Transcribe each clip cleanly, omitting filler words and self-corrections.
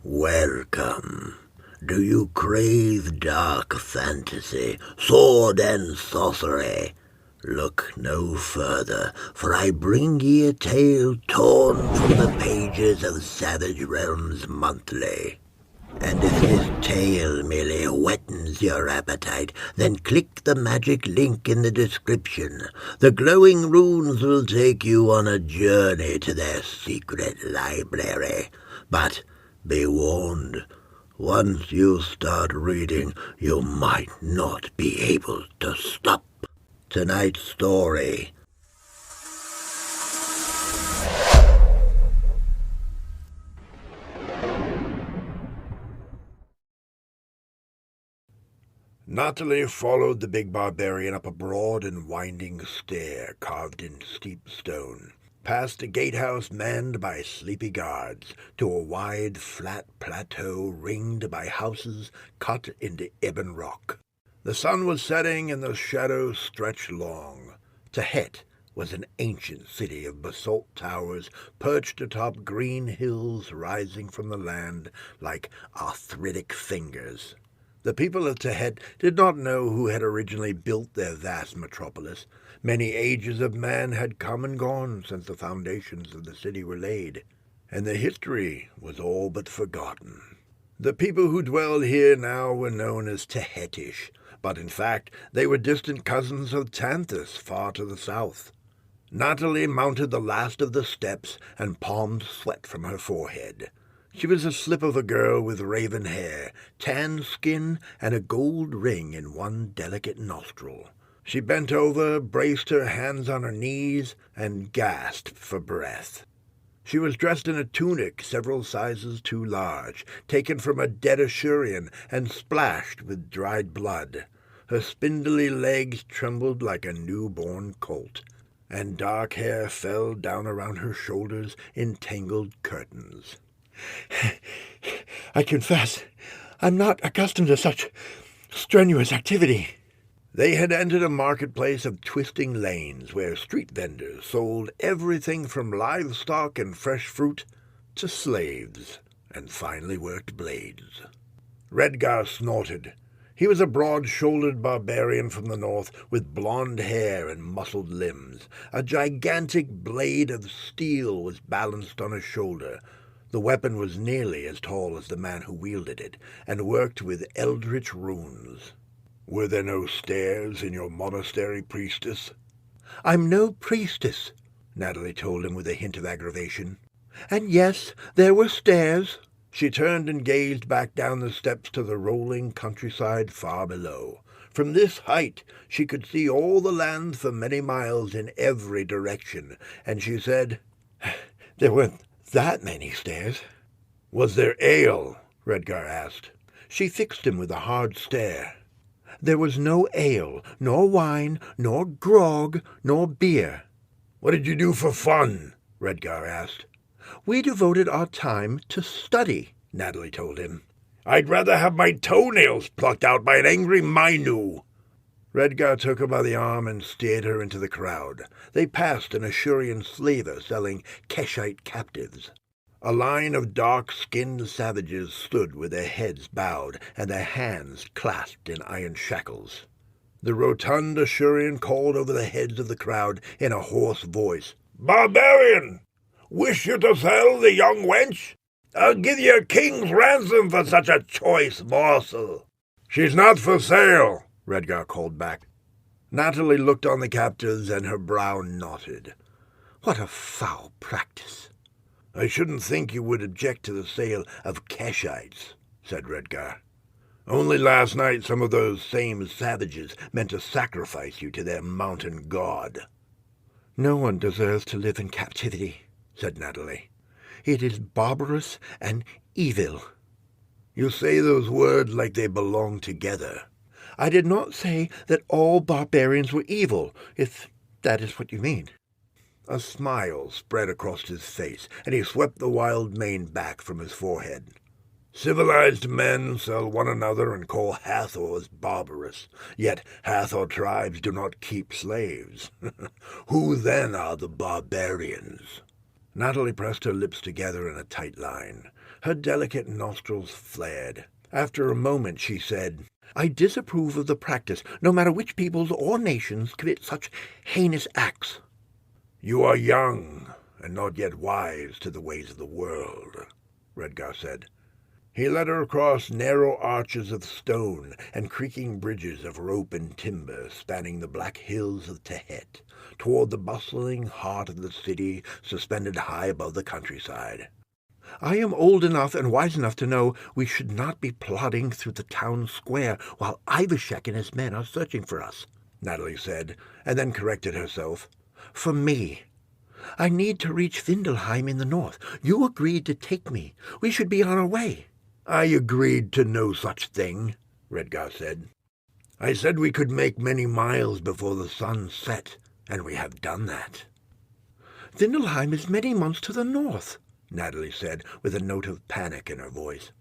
Welcome. Do you crave dark fantasy, sword and sorcery? Look no further, for I bring ye a tale torn from the pages of Savage Realms Monthly. And if this tale merely whettens your appetite, then click the magic link in the description. The glowing runes will take you on a journey to their secret library. But be warned, once you start reading, you might not be able to stop. Tonight's story. Natalie followed the big barbarian up a broad and winding stair carved in steep stone, past a gatehouse manned by sleepy guards, to a wide, flat plateau ringed by houses cut into ebon rock. The sun was setting and the shadows stretched long. Tehet was an ancient city of basalt towers perched atop green hills rising from the land like arthritic fingers. The people of Tehet did not know who had originally built their vast metropolis. Many ages of man had come and gone since the foundations of the city were laid, and the history was all but forgotten. The people who dwelled here now were known as Tehetish, but in fact they were distant cousins of Tanthus far to the south. Natalie mounted the last of the steps and palmed sweat from her forehead. She was a slip of a girl with raven hair, tan skin, and a gold ring in one delicate nostril. She bent over, braced her hands on her knees, and gasped for breath. She was dressed in a tunic several sizes too large, taken from a dead Ashurian and splashed with dried blood. Her spindly legs trembled like a newborn colt, and dark hair fell down around her shoulders in tangled curtains. I confess, I'm not accustomed to such strenuous activity. They had entered a marketplace of twisting lanes where street vendors sold everything from livestock and fresh fruit to slaves and finely worked blades. Redgar snorted. He was a broad-shouldered barbarian from the north with blond hair and muscled limbs. A gigantic blade of steel was balanced on his shoulder. The weapon was nearly as tall as the man who wielded it, and worked with eldritch runes. "Were there no stairs in your monastery, priestess?" "I'm no priestess," Natalie told him with a hint of aggravation. "And yes, there were stairs." She turned and gazed back down the steps to the rolling countryside far below. From this height she could see all the land for many miles in every direction, and she said, "There weren't that many stairs." "Was there ale?" Redgar asked. She fixed him with a hard stare. "There was no ale, nor wine, nor grog, nor beer." "What did you do for fun?" Redgar asked. "We devoted our time to study," Natalie told him. "I'd rather have my toenails plucked out by an angry Mainu." Redgar took her by the arm and steered her into the crowd. They passed an Ashurian slaver selling Keshite captives. A line of dark-skinned savages stood with their heads bowed and their hands clasped in iron shackles. The rotund Ashurian called over the heads of the crowd in a hoarse voice, "Barbarian! Wish you to sell the young wench? I'll give you a king's ransom for such a choice morsel." "She's not for sale," Redgar called back. Natalie looked on the captives, and her brow knotted. "What a foul practice!" "I shouldn't think you would object to the sale of Keshites," said Redgar. "Only last night some of those same savages meant to sacrifice you to their mountain god." "No one deserves to live in captivity," said Natalie. "It is barbarous and evil." "You say those words like they belong together." "I did not say that all barbarians were evil, if that is what you mean." A smile spread across his face, and he swept the wild mane back from his forehead. "Civilized men sell one another and call Hathors barbarous, yet Hathor tribes do not keep slaves. Who then are the barbarians?" Natalie pressed her lips together in a tight line. Her delicate nostrils flared. After a moment she said, "I disapprove of the practice, no matter which peoples or nations commit such heinous acts." "You are young, and not yet wise to the ways of the world," Redgar said. He led her across narrow arches of stone and creaking bridges of rope and timber spanning the black hills of Tehet, toward the bustling heart of the city suspended high above the countryside. "I am old enough and wise enough to know we should not be plodding through the town square while Ivashek and his men are searching for us," Natalie said, and then corrected herself. "For me. I need to reach Vindelheim in the north. You agreed to take me. We should be on our way." "I agreed to no such thing," Redgar said. "I said we could make many miles before the sun set, and we have done that." "Vindelheim is many months to the north," Natalie said, with a note of panic in her voice.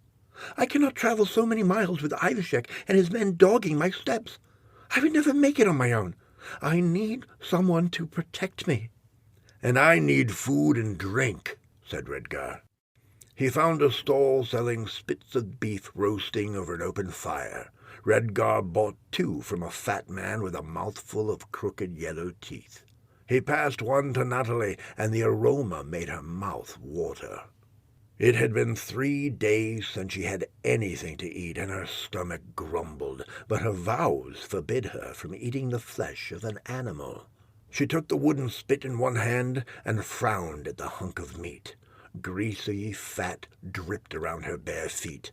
"I cannot travel so many miles with Ivashek and his men dogging my steps. I would never make it on my own. I need someone to protect me." "And I need food and drink," said Redgar. He found a stall selling spits of beef roasting over an open fire. Redgar bought 2 from a fat man with a mouthful of crooked yellow teeth. He passed one to Natalie, and the aroma made her mouth water. It had been 3 days since she had anything to eat, and her stomach grumbled, but her vows forbid her from eating the flesh of an animal. She took the wooden spit in one hand and frowned at the hunk of meat. Greasy fat dripped around her bare feet.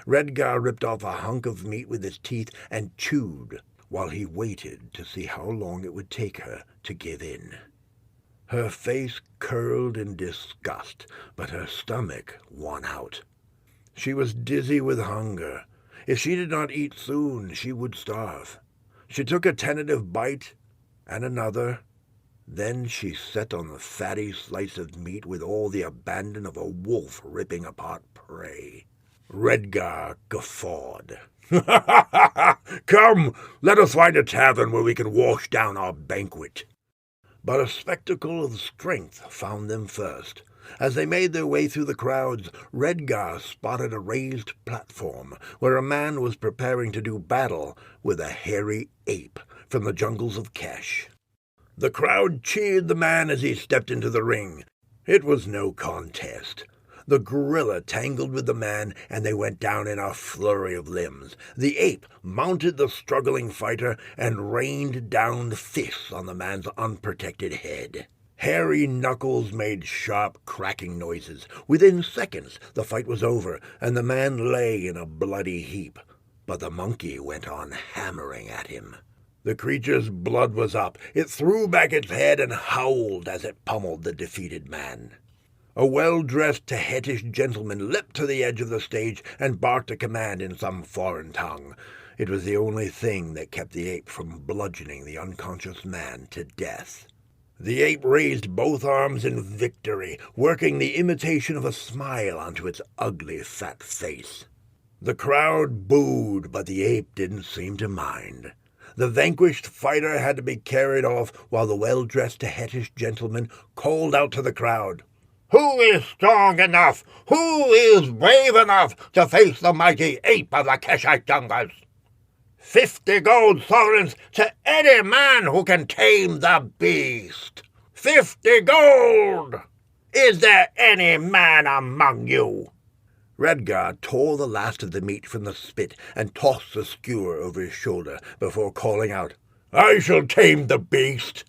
Redgar ripped off a hunk of meat with his teeth and chewed, while he waited to see how long it would take her to give in. Her face curled in disgust, but her stomach won out. She was dizzy with hunger. If she did not eat soon, she would starve. She took a tentative bite, and another. Then she set on the fatty slice of meat with all the abandon of a wolf ripping apart prey. Redgar guffawed. "Come, let us find a tavern where we can wash down our banquet." But a spectacle of strength found them first. As they made their way through the crowds, Redgar spotted a raised platform where a man was preparing to do battle with a hairy ape from the jungles of Kesh. The crowd cheered the man as he stepped into the ring. It was no contest. The gorilla tangled with the man, and they went down in a flurry of limbs. The ape mounted the struggling fighter and rained down fists on the man's unprotected head. Hairy knuckles made sharp cracking noises. Within seconds, the fight was over, and the man lay in a bloody heap. But the monkey went on hammering at him. The creature's blood was up. It threw back its head and howled as it pummeled the defeated man. A well-dressed Tehetish gentleman leapt to the edge of the stage and barked a command in some foreign tongue. It was the only thing that kept the ape from bludgeoning the unconscious man to death. The ape raised both arms in victory, working the imitation of a smile onto its ugly fat face. The crowd booed, but the ape didn't seem to mind. The vanquished fighter had to be carried off while the well-dressed Tehetish gentleman called out to the crowd, "Who is strong enough? Who is brave enough to face the mighty ape of the Keshite jungles? 50 gold sovereigns to any man who can tame the beast. 50 gold! Is there any man among you?" Redgar tore the last of the meat from the spit and tossed the skewer over his shoulder before calling out, "I shall tame the beast."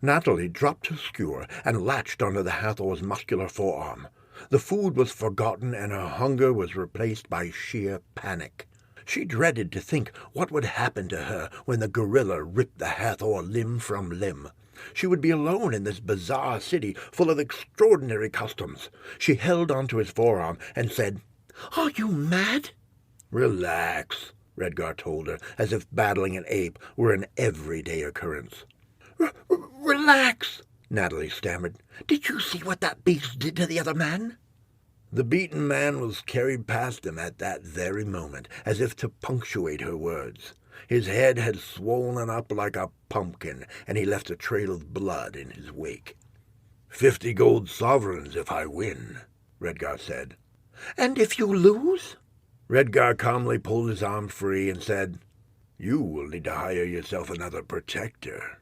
Natalie dropped her skewer and latched onto the Hathor's muscular forearm. The food was forgotten, and her hunger was replaced by sheer panic. She dreaded to think what would happen to her when the gorilla ripped the Hathor limb from limb. She would be alone in this bizarre city full of extraordinary customs. She held onto his forearm and said, "Are you mad?" "Relax," Redgar told her, as if battling an ape were an everyday occurrence. Relax, Natalie stammered. "Did you see what that beast did to the other man?" The beaten man was carried past them at that very moment, as if to punctuate her words. His head had swollen up like a pumpkin, and he left a trail of blood in his wake. 50 gold sovereigns if I win, Redgar said. And if you lose? Redgar calmly pulled his arm free and said, "You will need to hire yourself another protector."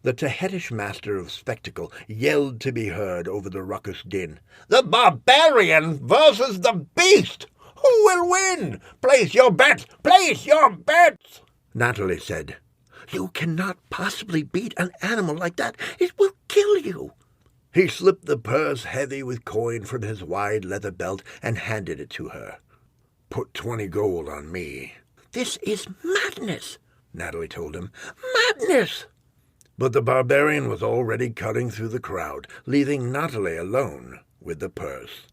The Tehetish master of spectacle yelled to be heard over the ruckus din. "The Barbarian versus the Beast! Who will win? Place your bets! Place your bets!" Natalie said, "You cannot possibly beat an animal like that. It will kill you." He slipped the purse heavy with coin from his wide leather belt and handed it to her. "Put 20 gold on me." "This is madness," Natalie told him. "Madness!" But the Barbarian was already cutting through the crowd, leaving Natalie alone with the purse.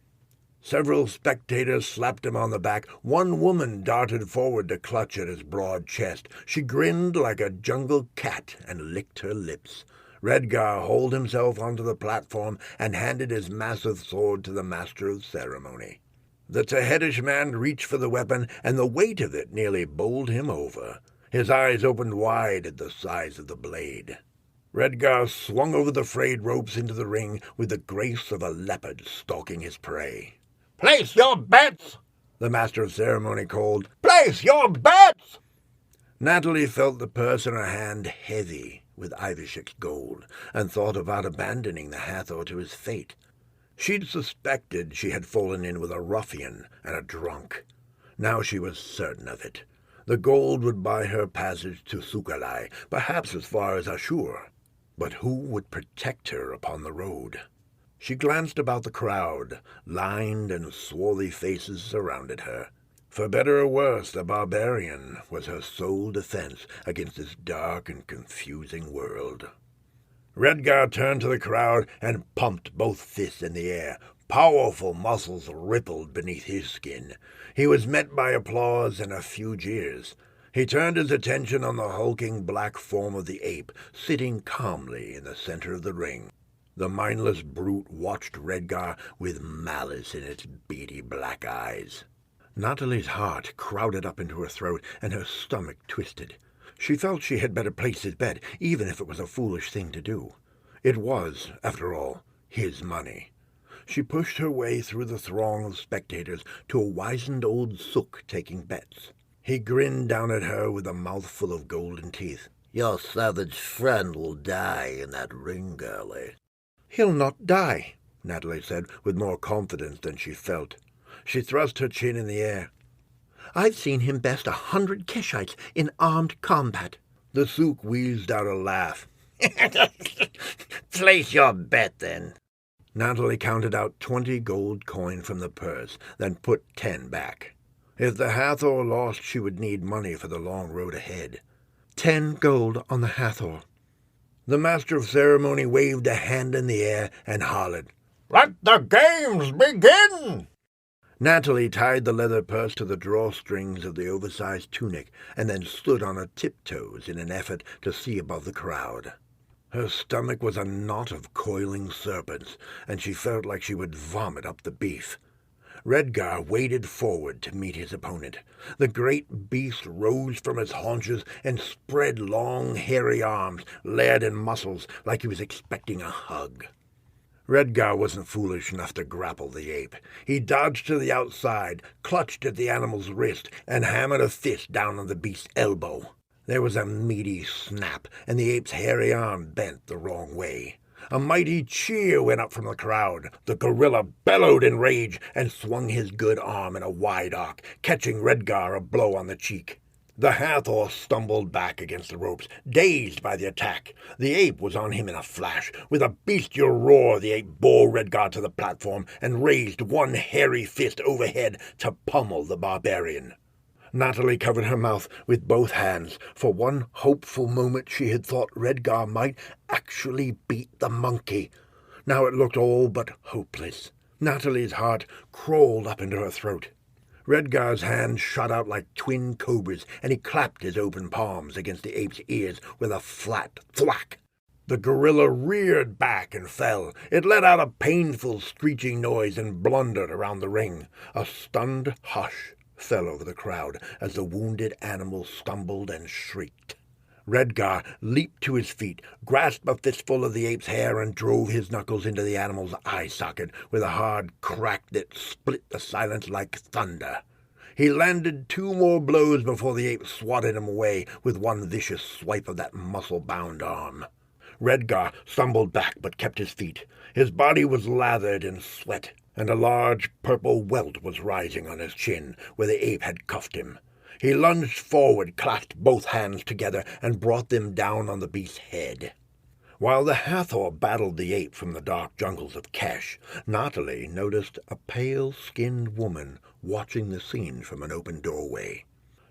Several spectators slapped him on the back. One woman darted forward to clutch at his broad chest. She grinned like a jungle cat and licked her lips. Redgar hauled himself onto the platform and handed his massive sword to the master of ceremony. The Tehetish man reached for the weapon, and the weight of it nearly bowled him over. His eyes opened wide at the size of the blade. Redgar swung over the frayed ropes into the ring with the grace of a leopard stalking his prey. "Place your bets!" the master of ceremony called. "Place your bets!" Natalie felt the purse in her hand heavy with Ivishek's gold, and thought about abandoning the Hathor to his fate. She'd suspected she had fallen in with a ruffian and a drunk. Now she was certain of it. The gold would buy her passage to Sukalai, perhaps as far as Ashur. But who would protect her upon the road? She glanced about the crowd. Lined and swarthy faces surrounded her. For better or worse, the Barbarian was her sole defense against this dark and confusing world. Redgar turned to the crowd and pumped both fists in the air. Powerful muscles rippled beneath his skin. He was met by applause and a few jeers. He turned his attention on the hulking black form of the ape, sitting calmly in the center of the ring. The mindless brute watched Redgar with malice in its beady black eyes. Natalie's heart crowded up into her throat, and her stomach twisted. She felt she had better place his bet, even if it was a foolish thing to do. It was, after all, his money. She pushed her way through the throng of spectators to a wizened old sook taking bets. He grinned down at her with a mouthful of golden teeth. "Your savage friend will die in that ring, girlie." "He'll not die," Natalie said, with more confidence than she felt. She thrust her chin in the air. "I've seen him best 100 Keshites in armed combat." The sook wheezed out a laugh. "Place your bet, then." Natalie counted out 20 gold coin from the purse, then put 10 back. If the Hathor lost, she would need money for the long road ahead. 10 gold on the Hathor. The master of ceremony waved a hand in the air and hollered, "Let the games begin!" Natalie tied the leather purse to the drawstrings of the oversized tunic and then stood on her tiptoes in an effort to see above the crowd. Her stomach was a knot of coiling serpents, and she felt like she would vomit up the beef. Redgar waded forward to meet his opponent. The great beast rose from his haunches and spread long, hairy arms, layered in muscles, like he was expecting a hug. Redgar wasn't foolish enough to grapple the ape. He dodged to the outside, clutched at the animal's wrist, and hammered a fist down on the beast's elbow. There was a meaty snap, and the ape's hairy arm bent the wrong way. A mighty cheer went up from the crowd. The gorilla bellowed in rage and swung his good arm in a wide arc, catching Redgar a blow on the cheek. The Hathor stumbled back against the ropes, dazed by the attack. The ape was on him in a flash. With a bestial roar, the ape bore Redgar to the platform and raised one hairy fist overhead to pummel the Barbarian. Natalie covered her mouth with both hands. For one hopeful moment she had thought Redgar might actually beat the monkey. Now it looked all but hopeless. Natalie's heart crawled up into her throat. Redgar's hands shot out like twin cobras, and he clapped his open palms against the ape's ears with a flat thwack. The gorilla reared back and fell. It let out a painful screeching noise and blundered around the ring. A stunned hush fell over the crowd as the wounded animal stumbled and shrieked. Redgar leaped to his feet, grasped a fistful of the ape's hair, and drove his knuckles into the animal's eye socket with a hard crack that split the silence like thunder. He landed 2 more blows before the ape swatted him away with one vicious swipe of that muscle-bound arm. Redgar stumbled back but kept his feet. His body was lathered in sweat, and a large purple welt was rising on his chin where the ape had cuffed him. He lunged forward, clasped both hands together, and brought them down on the beast's head. While the Hathor battled the ape from the dark jungles of Kesh, Natalie noticed a pale-skinned woman watching the scene from an open doorway.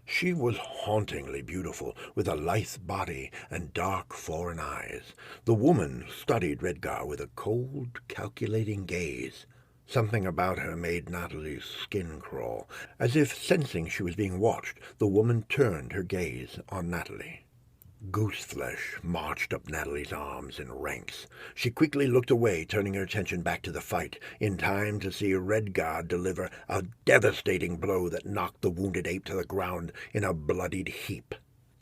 She was hauntingly beautiful, with a lithe body and dark foreign eyes. The woman studied Redgar with a cold, calculating gaze. Something about her made Natalie's skin crawl. As if sensing she was being watched, the woman turned her gaze on Natalie. Gooseflesh marched up Natalie's arms in ranks. She quickly looked away, turning her attention back to the fight, in time to see Redgar deliver a devastating blow that knocked the wounded ape to the ground in a bloodied heap.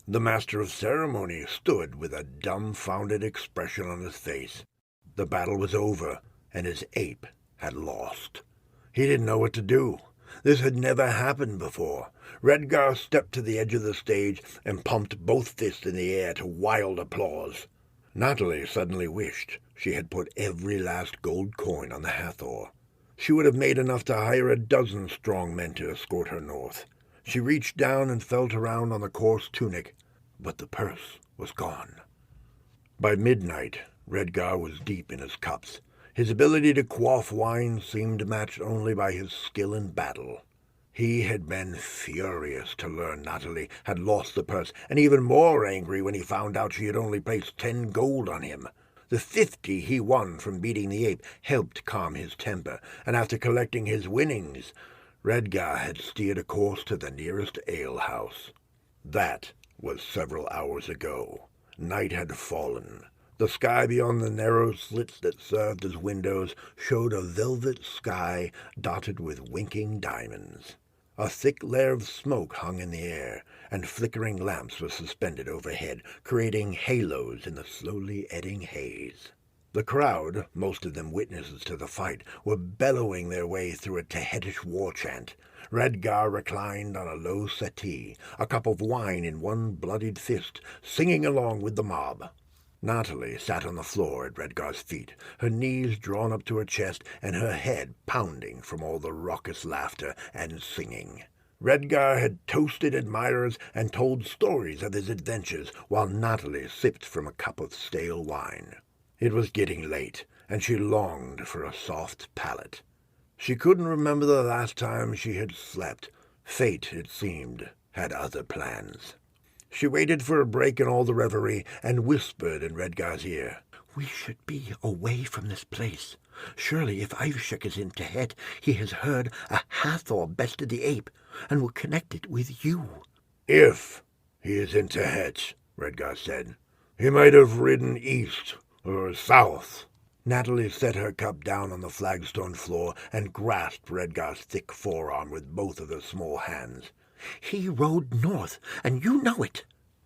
The master of ceremony stood with a dumbfounded expression on his face. The battle was over, and his ape had lost. He didn't know what to do. This had never happened before. Redgar stepped to the edge of the stage and pumped both fists in the air to wild applause. Natalie suddenly wished she had put every last gold coin on the Hathor. She would have made enough to hire a dozen strong men to escort her north. She reached down and felt around on the coarse tunic, but the purse was gone. By midnight, Redgar was deep in his cups. His ability to quaff wine seemed matched only by his skill in battle. He had been furious to learn Natalie had lost the purse, and even more angry when he found out she had only placed 10 gold on him. The 50 he won from beating the ape helped calm his temper, and after collecting his winnings, Redgar had steered a course to the nearest alehouse. That was several hours ago. Night had fallen. The sky beyond the narrow slits that served as windows showed a velvet sky dotted with winking diamonds. A thick layer of smoke hung in the air, and flickering lamps were suspended overhead, creating halos in the slowly eddying haze. The crowd, most of them witnesses to the fight, were bellowing their way through a Tehetish war chant. Redgar reclined on a low settee, a cup of wine in one bloodied fist, singing along with the mob. Natalie sat on the floor at Redgar's feet, her knees drawn up to her chest and her head pounding from all the raucous laughter and singing. Redgar had toasted admirers and told stories of his adventures, while Natalie sipped from a cup of stale wine. It was getting late, and she longed for a soft palate. She couldn't remember the last time she had slept. Fate, it seemed, had other plans. She waited for a break in all the reverie and whispered in Redgar's ear, "We should be away from this place. Surely if Iveshek is in Tehet, he has heard a Hathor bested the ape and will connect it with you." "If he is in Tehet," Redgar said. "He might have ridden east or south." Natalie set her cup down on the flagstone floor and grasped Redgar's thick forearm with both of her small hands. "He rode north, and you know it."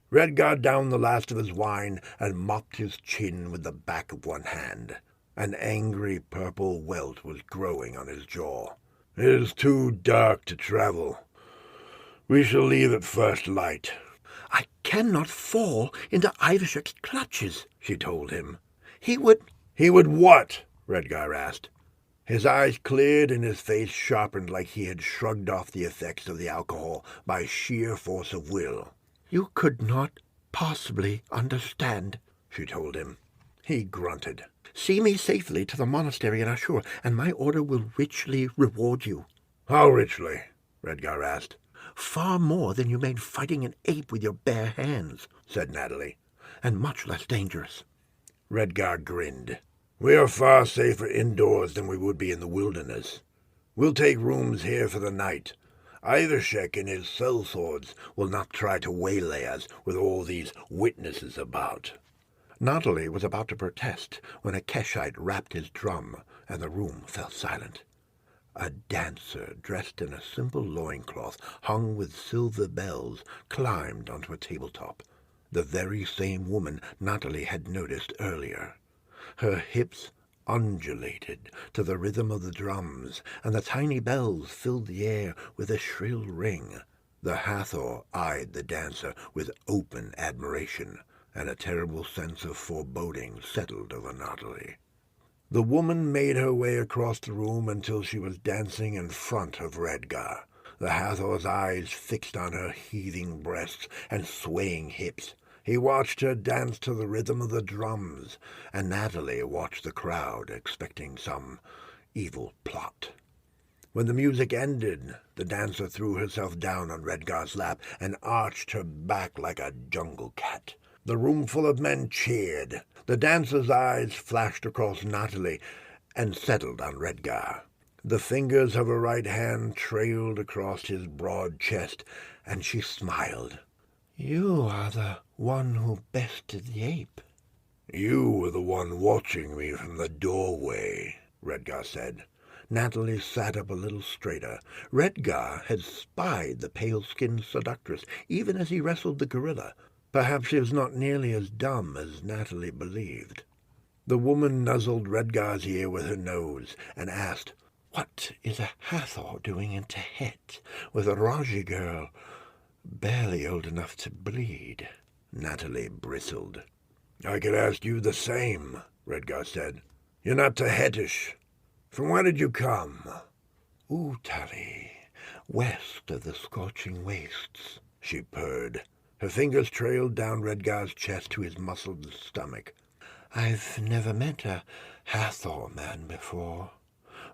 Redgar downed the last of his wine and mopped his chin with the back of one hand. An angry purple welt was growing on his jaw. "It is too dark to travel. We shall leave at first light." "I cannot fall into Iveshek's clutches," she told him. "He would—" "He would what?" Redgar asked. His eyes cleared and his face sharpened like he had shrugged off the effects of the alcohol by sheer force of will. "You could not possibly understand," she told him. He grunted. "See me safely to the monastery in Ashur, and my order will richly reward you." "How richly?" Redgar asked. "Far more than you made fighting an ape with your bare hands," said Natalie, "and much less dangerous." Redgar grinned. "We are far safer indoors than we would be in the wilderness. We'll take rooms here for the night. Iveshek and his sellswords will not try to waylay us with all these witnesses about." Natalie was about to protest when a Keshite rapped his drum, and the room fell silent. A dancer dressed in a simple loincloth hung with silver bells climbed onto a tabletop. the very same woman Natalie had noticed earlier. Her hips undulated to the rhythm of the drums, and the tiny bells filled the air with a shrill ring. The Hathor eyed the dancer with open admiration, and a terrible sense of foreboding settled over Natalie. The woman made her way across the room until she was dancing in front of Redgar, the Hathor's eyes fixed on her heaving breasts and swaying hips. He watched her dance to the rhythm of the drums, and Natalie watched the crowd, expecting some evil plot. When the music ended, the dancer threw herself down on Redgar's lap and arched her back like a jungle cat. The room full of men cheered. The dancer's eyes flashed across Natalie and settled on Redgar. The fingers of her right hand trailed across his broad chest, and she smiled. "You are the one who bested the ape." "You were the one watching me from the doorway," Redgar said. Natalie sat up a little straighter. Redgar had spied the pale-skinned seductress, even as he wrestled the gorilla. Perhaps she was not nearly as dumb as Natalie believed. The woman nuzzled Redgar's ear with her nose and asked, "What is a Hathor doing in Tehet with a Raji girl barely old enough to bleed?" Natalie bristled. "I could ask you the same," Redgar said. "You're not Tehetish. From where did you come?" "Utali, west of the scorching wastes," she purred. Her fingers trailed down Redgar's chest to his muscled stomach. "I've never met a Hathor man before.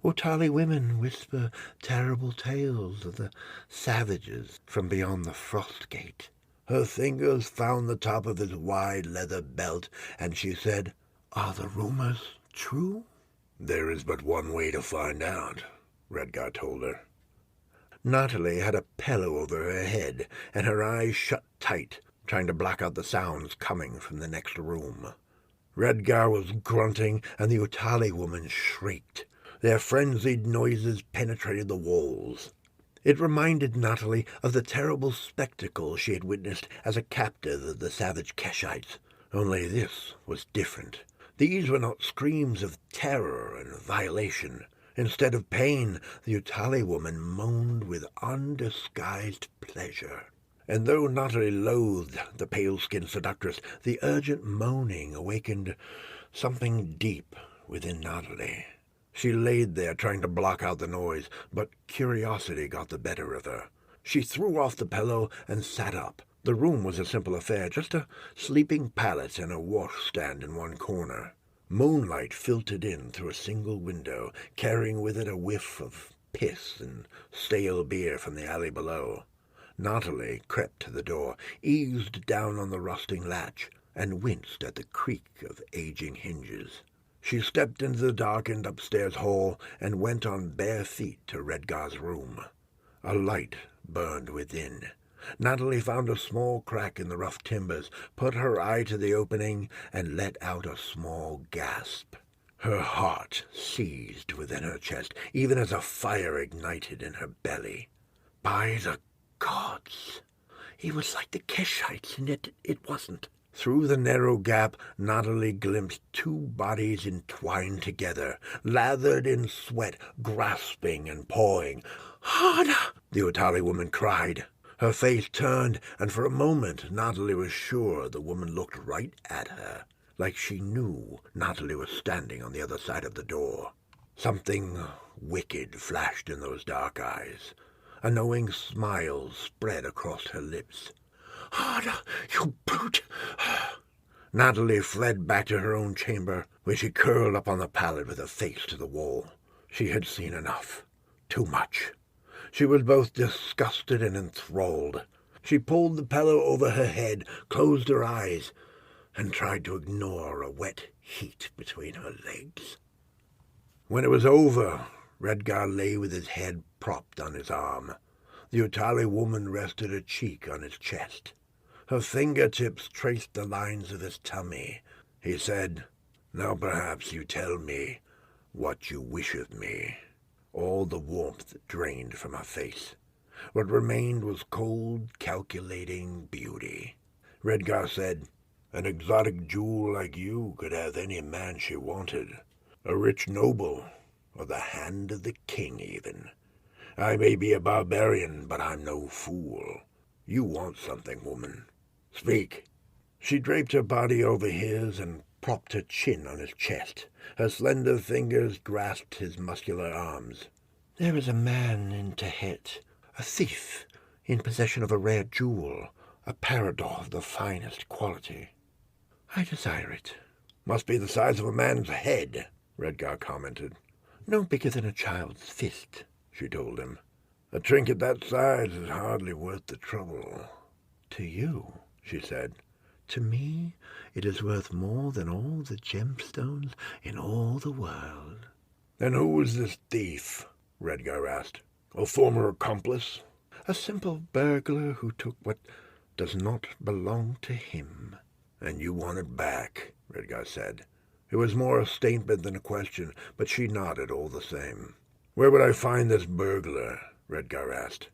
Utali women whisper terrible tales of the savages from beyond the frost gate." Her fingers found the top of his wide leather belt, and she said, "Are the rumors true?" "There is but one way to find out," Redgar told her. Natalie had a pillow over her head, and her eyes shut tight, trying to block out the sounds coming from the next room. Redgar was grunting, and the Utali woman shrieked. Their frenzied noises penetrated the walls. It reminded Natalie of the terrible spectacle she had witnessed as a captive of the savage Keshites. Only this was different. These were not screams of terror and violation. Instead of pain, the Utali woman moaned with undisguised pleasure. And though Natalie loathed the pale-skinned seductress, the urgent moaning awakened something deep within Natalie. She laid there trying to block out the noise, but curiosity got the better of her. She threw off the pillow and sat up. The room was a simple affair, just a sleeping pallet and a washstand in one corner. Moonlight filtered in through a single window, carrying with it a whiff of piss and stale beer from the alley below. Natalie crept to the door, eased down on the rusting latch, and winced at the creak of aging hinges. She stepped into the darkened upstairs hall and went on bare feet to Redgar's room. A light burned within. Natalie found a small crack in the rough timbers, put her eye to the opening, and let out a small gasp. Her heart seized within her chest, even as a fire ignited in her belly. By the gods! He was like the Keshites, and yet it wasn't. Through the narrow gap, Natalie glimpsed two bodies entwined together, lathered in sweat, grasping and pawing. "Harder!" the Utali woman cried. Her face turned, and for a moment Natalie was sure the woman looked right at her, like she knew Natalie was standing on the other side of the door. Something wicked flashed in those dark eyes. A knowing smile spread across her lips. "Harder, you brute!" Natalie fled back to her own chamber, where she curled up on the pallet with her face to the wall. She had seen enough. Too much. She was both disgusted and enthralled. She pulled the pillow over her head, closed her eyes, and tried to ignore a wet heat between her legs. When it was over, Redgar lay with his head propped on his arm. The Utali woman rested her cheek on his chest. Her fingertips traced the lines of his tummy. He said, "Now perhaps you tell me what you wish of me." All the warmth drained from her face. What remained was cold, calculating beauty. Redgar said. An exotic jewel like you could have any man she wanted. A rich noble, or the hand of the king even. I may be a barbarian, but I'm no fool. You want something, woman. Speak. She draped her body over his and propped her chin on his chest. Her slender fingers grasped his muscular arms. There is a man in Tehet, a thief, in possession of a rare jewel, a peridot of the finest quality. I desire it. Must be the size of a man's head, Redgar commented. No bigger than a child's fist, she told him. A trinket that size is hardly worth the trouble. To you, she said. To me, it is worth more than all the gemstones in all the world. Then who was this thief? Redgar asked. A former accomplice? A simple burglar who took what does not belong to him. And you want it back, Redgar said. It was more a statement than a question, but she nodded all the same. Where would I find this burglar? Redgar asked.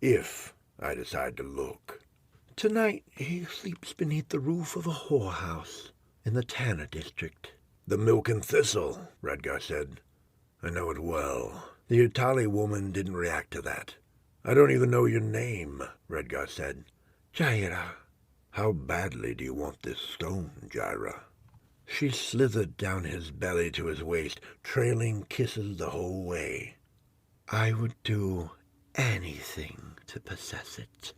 If I decide to look. Tonight he sleeps beneath the roof of a whorehouse in the Tanner district. The Milk and Thistle, Redgar said. I know it well. The Natalie woman didn't react to that. I don't even know your name, Redgar said. Jaira. How badly do you want this stone, Jaira? She slithered down his belly to his waist, trailing kisses the whole way. I would do anything to possess it.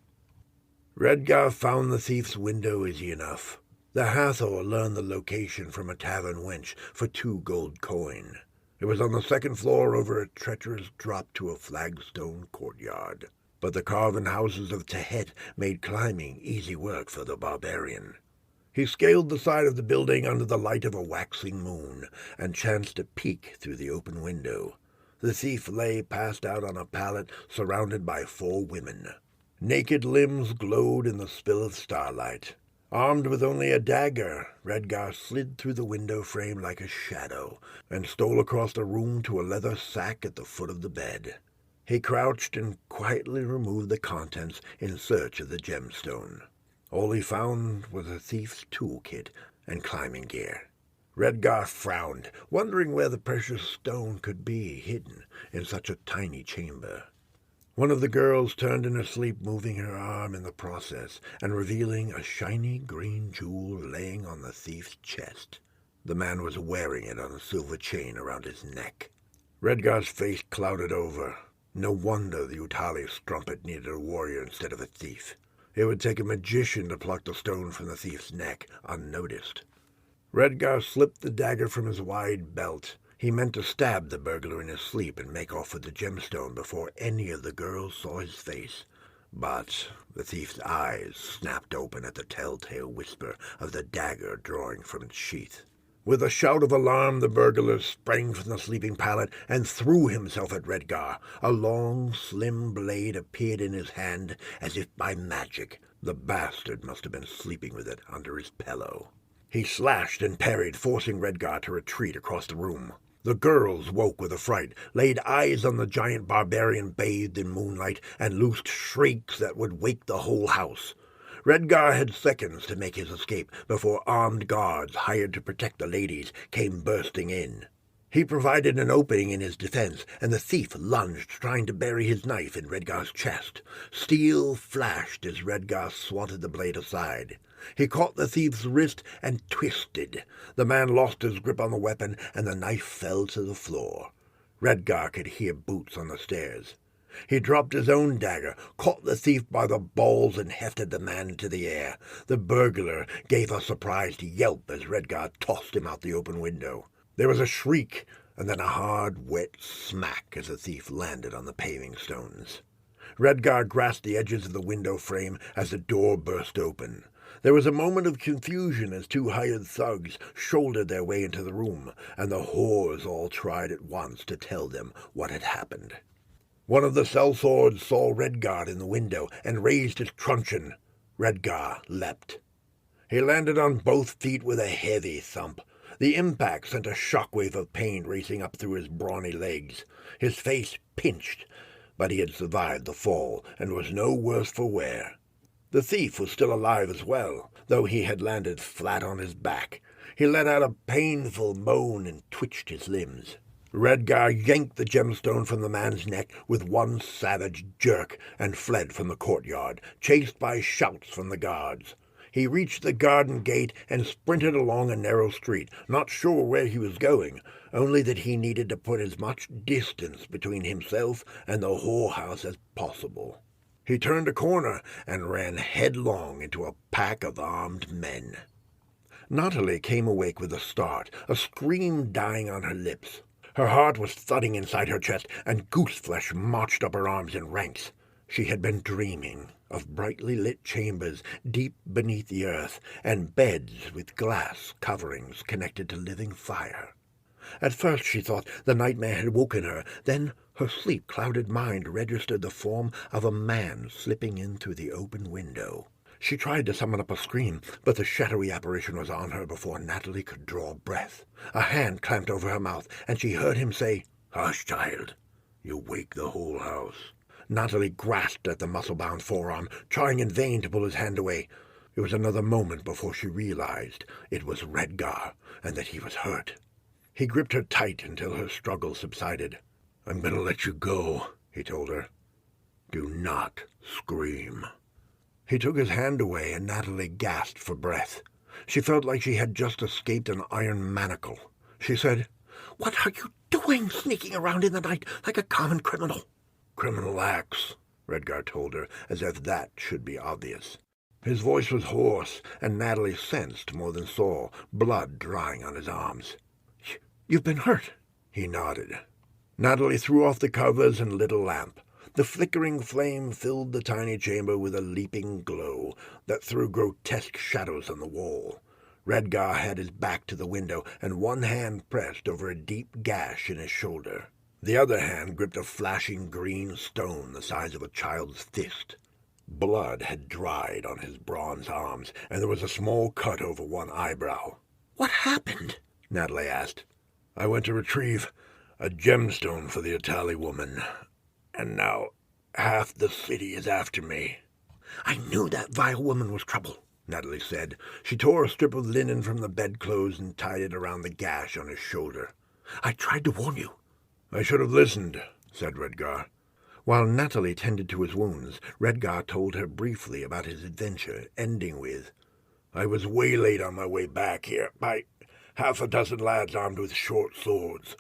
Redgar found the thief's window easy enough. The Hathor learned the location from a tavern wench for 2 gold coin. It was on the 2nd floor over a treacherous drop to a flagstone courtyard. But the carven houses of Tehet made climbing easy work for the barbarian. He scaled the side of the building under the light of a waxing moon, and chanced to peek through the open window. The thief lay passed out on a pallet, surrounded by 4 women. Naked limbs glowed in the spill of starlight. Armed with only a dagger, Redgar slid through the window frame like a shadow, and stole across the room to a leather sack at the foot of the bed. He crouched and quietly removed the contents in search of the gemstone. All he found was a thief's toolkit and climbing gear. Redgar frowned, wondering where the precious stone could be hidden in such a tiny chamber. One of the girls turned in her sleep, moving her arm in the process, and revealing a shiny green jewel laying on the thief's chest. The man was wearing it on a silver chain around his neck. Redgar's face clouded over. No wonder the Utali strumpet needed a warrior instead of a thief. It would take a magician to pluck the stone from the thief's neck, unnoticed. Redgar slipped the dagger from his wide belt. He meant to stab the burglar in his sleep and make off with the gemstone before any of the girls saw his face. But the thief's eyes snapped open at the telltale whisper of the dagger drawing from its sheath. With a shout of alarm, the burglar sprang from the sleeping pallet and threw himself at Redgar. A long, slim blade appeared in his hand as if by magic. The bastard must have been sleeping with it under his pillow. He slashed and parried, forcing Redgar to retreat across the room. The girls woke with a fright, laid eyes on the giant barbarian bathed in moonlight, and loosed shrieks that would wake the whole house. Redgar had seconds to make his escape before armed guards hired to protect the ladies came bursting in. He provided an opening in his defense, and the thief lunged, trying to bury his knife in Redgar's chest. Steel flashed as Redgar swatted the blade aside. He caught the thief's wrist and twisted. The man lost his grip on the weapon, and the knife fell to the floor. Redgar could hear boots on the stairs. He dropped his own dagger, caught the thief by the balls, and hefted the man into the air. The burglar gave a surprised yelp as Redgar tossed him out the open window. There was a shriek, and then a hard, wet smack as the thief landed on the paving stones. Redgar grasped the edges of the window frame as the door burst open. There was a moment of confusion as 2 hired thugs shouldered their way into the room, and the whores all tried at once to tell them what had happened. One of the sellswords saw Redgar in the window and raised his truncheon. Redgar leapt. He landed on both feet with a heavy thump. The impact sent a shockwave of pain racing up through his brawny legs. His face pinched, but he had survived the fall and was no worse for wear. The thief was still alive as well, though he had landed flat on his back. He let out a painful moan and twitched his limbs. Redgar yanked the gemstone from the man's neck with one savage jerk and fled from the courtyard, chased by shouts from the guards. He reached the garden gate and sprinted along a narrow street, not sure where he was going, only that he needed to put as much distance between himself and the whorehouse as possible. He turned a corner and ran headlong into a pack of armed men. Natalie came awake with a start, a scream dying on her lips. Her heart was thudding inside her chest, and gooseflesh marched up her arms in ranks. She had been dreaming of brightly lit chambers deep beneath the earth, and beds with glass coverings connected to living fire. At first she thought the nightmare had woken her, then her sleep-clouded mind registered the form of a man slipping in through the open window. She tried to summon up a scream, but the shadowy apparition was on her before Natalie could draw breath. A hand clamped over her mouth, and she heard him say, "Hush, child. You'll wake the whole house." Natalie grasped at the muscle-bound forearm, trying in vain to pull his hand away. It was another moment before she realized it was Redgar, and that he was hurt. He gripped her tight until her struggle subsided. "I'm going to let you go," he told her. "Do not scream." He took his hand away, and Natalie gasped for breath. She felt like she had just escaped an iron manacle. She said, "What are you doing, sneaking around in the night like a common criminal?" "Criminal acts," Redgar told her, as if that should be obvious. His voice was hoarse, and Natalie sensed more than saw, blood drying on his arms. "You've been hurt?" He nodded. Natalie threw off the covers and lit a lamp. The flickering flame filled the tiny chamber with a leaping glow that threw grotesque shadows on the wall. Redgar had his back to the window, and one hand pressed over a deep gash in his shoulder. The other hand gripped a flashing green stone the size of a child's fist. Blood had dried on his bronze arms, and there was a small cut over one eyebrow. "What happened?" Natalie asked. "I went to retrieve a gemstone for the Natalie woman, and now half the city is after me." "I knew that vile woman was trouble," Natalie said. She tore a strip of linen from the bedclothes and tied it around the gash on his shoulder. "I tried to warn you." "I should have listened," said Redgar. While Natalie tended to his wounds, Redgar told her briefly about his adventure, ending with, "I was waylaid on my way back here by half a dozen lads armed with short swords.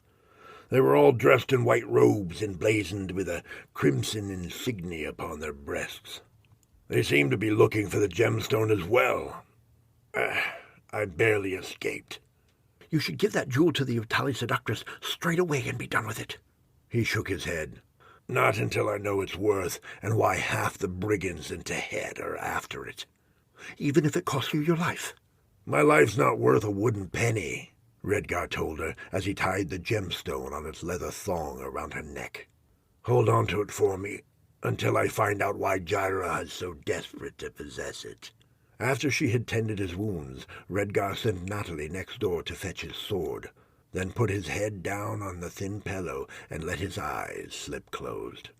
They were all dressed in white robes emblazoned with a crimson insignia upon their breasts. They seemed to be looking for the gemstone as well. I barely escaped." "You should give that jewel to the Natalie seductress straight away and be done with it." He shook his head. "Not until I know its worth and why half the brigands in Tehed are after it." "Even if it costs you your life?" "My life's not worth a wooden penny," Redgar told her as he tied the gemstone on its leather thong around her neck. "Hold on to it for me until I find out why Jaira is so desperate to possess it." After she had tended his wounds, Redgar sent Natalie next door to fetch his sword, then put his head down on the thin pillow and let his eyes slip closed.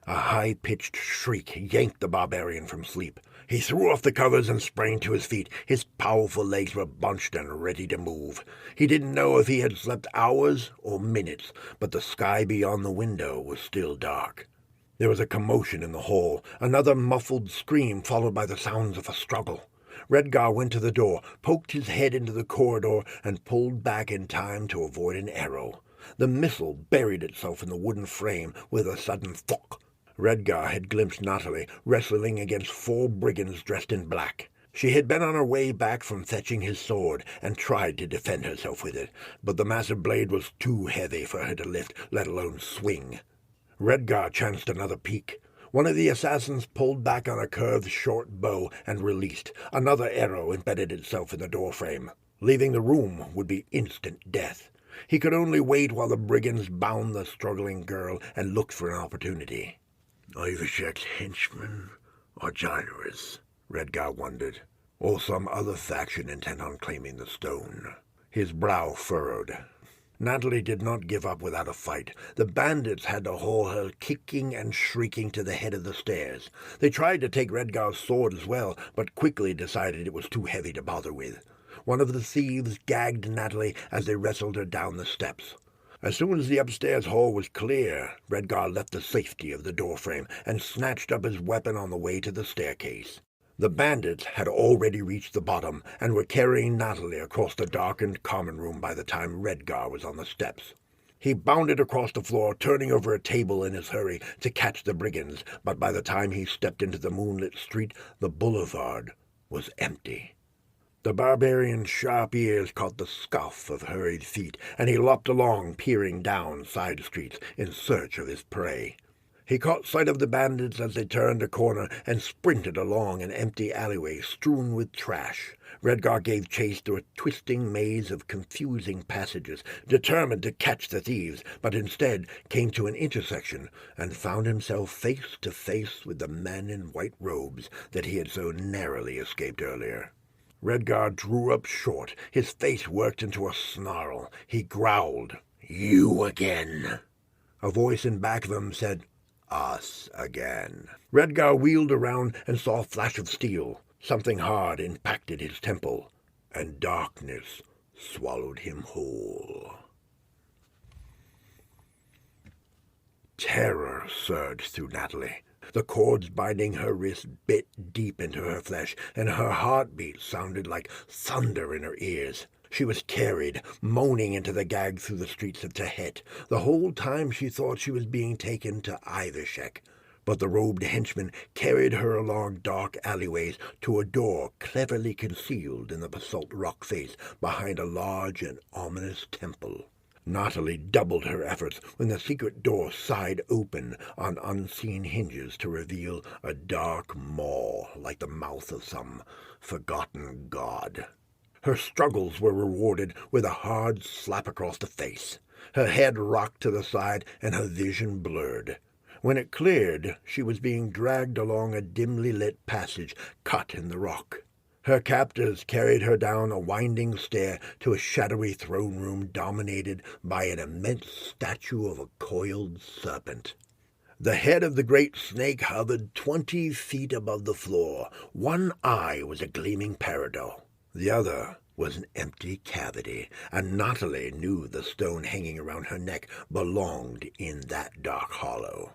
A high-pitched shriek yanked the barbarian from sleep. He threw off the covers and sprang to his feet. His powerful legs were bunched and ready to move. He didn't know if he had slept hours or minutes, but the sky beyond the window was still dark. There was a commotion in the hall, another muffled scream followed by the sounds of a struggle. Redgar went to the door, poked his head into the corridor, and pulled back in time to avoid an arrow. The missile buried itself in the wooden frame with a sudden thwack. Redgar had glimpsed Natalie wrestling against 4 brigands dressed in black. She had been on her way back from fetching his sword and tried to defend herself with it, but the massive blade was too heavy for her to lift, let alone swing. Redgar chanced another peek. One of the assassins pulled back on a curved short bow and released. Another arrow embedded itself in the doorframe. Leaving the room would be instant death. He could only wait while the brigands bound the struggling girl and looked for an opportunity. Ivashek's henchmen or Jaira's, Redgar wondered, or some other faction intent on claiming the stone. His brow furrowed. Natalie did not give up without a fight. The bandits had to haul her kicking and shrieking to the head of the stairs. They tried to take Redgar's sword as well, but quickly decided it was too heavy to bother with. One of the thieves gagged Natalie as they wrestled her down the steps. As soon as the upstairs hall was clear, Redgar left the safety of the doorframe and snatched up his weapon on the way to the staircase. The bandits had already reached the bottom and were carrying Natalie across the darkened common room by the time Redgar was on the steps. He bounded across the floor, turning over a table in his hurry to catch the brigands, but by the time he stepped into the moonlit street, the boulevard was empty. The barbarian's sharp ears caught the scuff of hurried feet, and he lopped along, peering down side streets in search of his prey. He caught sight of the bandits as they turned a corner and sprinted along an empty alleyway strewn with trash. Redgar gave chase through a twisting maze of confusing passages, determined to catch the thieves, but instead came to an intersection and found himself face to face with the men in white robes that he had so narrowly escaped earlier. Redgar drew up short. His face worked into a snarl. He growled, "You again." A voice in back of him said, "Us again." Redgar wheeled around and saw a flash of steel. Something hard impacted his temple, and darkness swallowed him whole. Terror surged through Natalie. The cords binding her wrist bit deep into her flesh, and her heartbeat sounded like thunder in her ears. She was carried, moaning into the gag through the streets of Tehet. The whole time she thought she was being taken to Iveshek, but the robed henchmen carried her along dark alleyways to a door cleverly concealed in the basalt rock face behind a large and ominous temple. Natalie doubled her efforts when the secret door sighed open on unseen hinges to reveal a dark maw like the mouth of some forgotten god. Her struggles were rewarded with a hard slap across the face. Her head rocked to the side and her vision blurred. When it cleared, she was being dragged along a dimly lit passage cut in the rock. Her captors carried her down a winding stair to a shadowy throne room dominated by an immense statue of a coiled serpent. The head of the great snake hovered 20 feet above the floor. One eye was a gleaming peridot. The other was an empty cavity, and Natalie knew the stone hanging around her neck belonged in that dark hollow.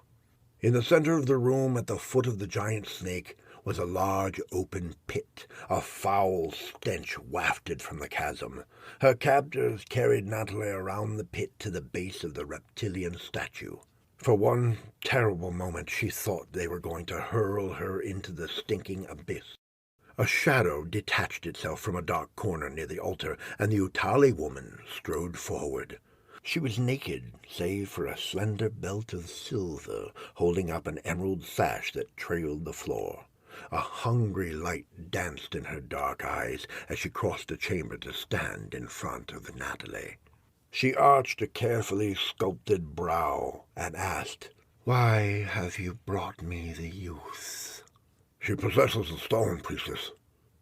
In the center of the room, at the foot of the giant snake, was a large open pit. A foul stench wafted from the chasm. Her captors carried Natalie around the pit to the base of the reptilian statue. For one terrible moment she thought they were going to hurl her into the stinking abyss. A shadow detached itself from a dark corner near the altar, and the Utali woman strode forward. She was naked, save for a slender belt of silver holding up an emerald sash that trailed the floor. A hungry light danced in her dark eyes as she crossed the chamber to stand in front of Natalie. She arched a carefully sculpted brow and asked, "Why have you brought me the youth?" "She possesses the stone, priestess."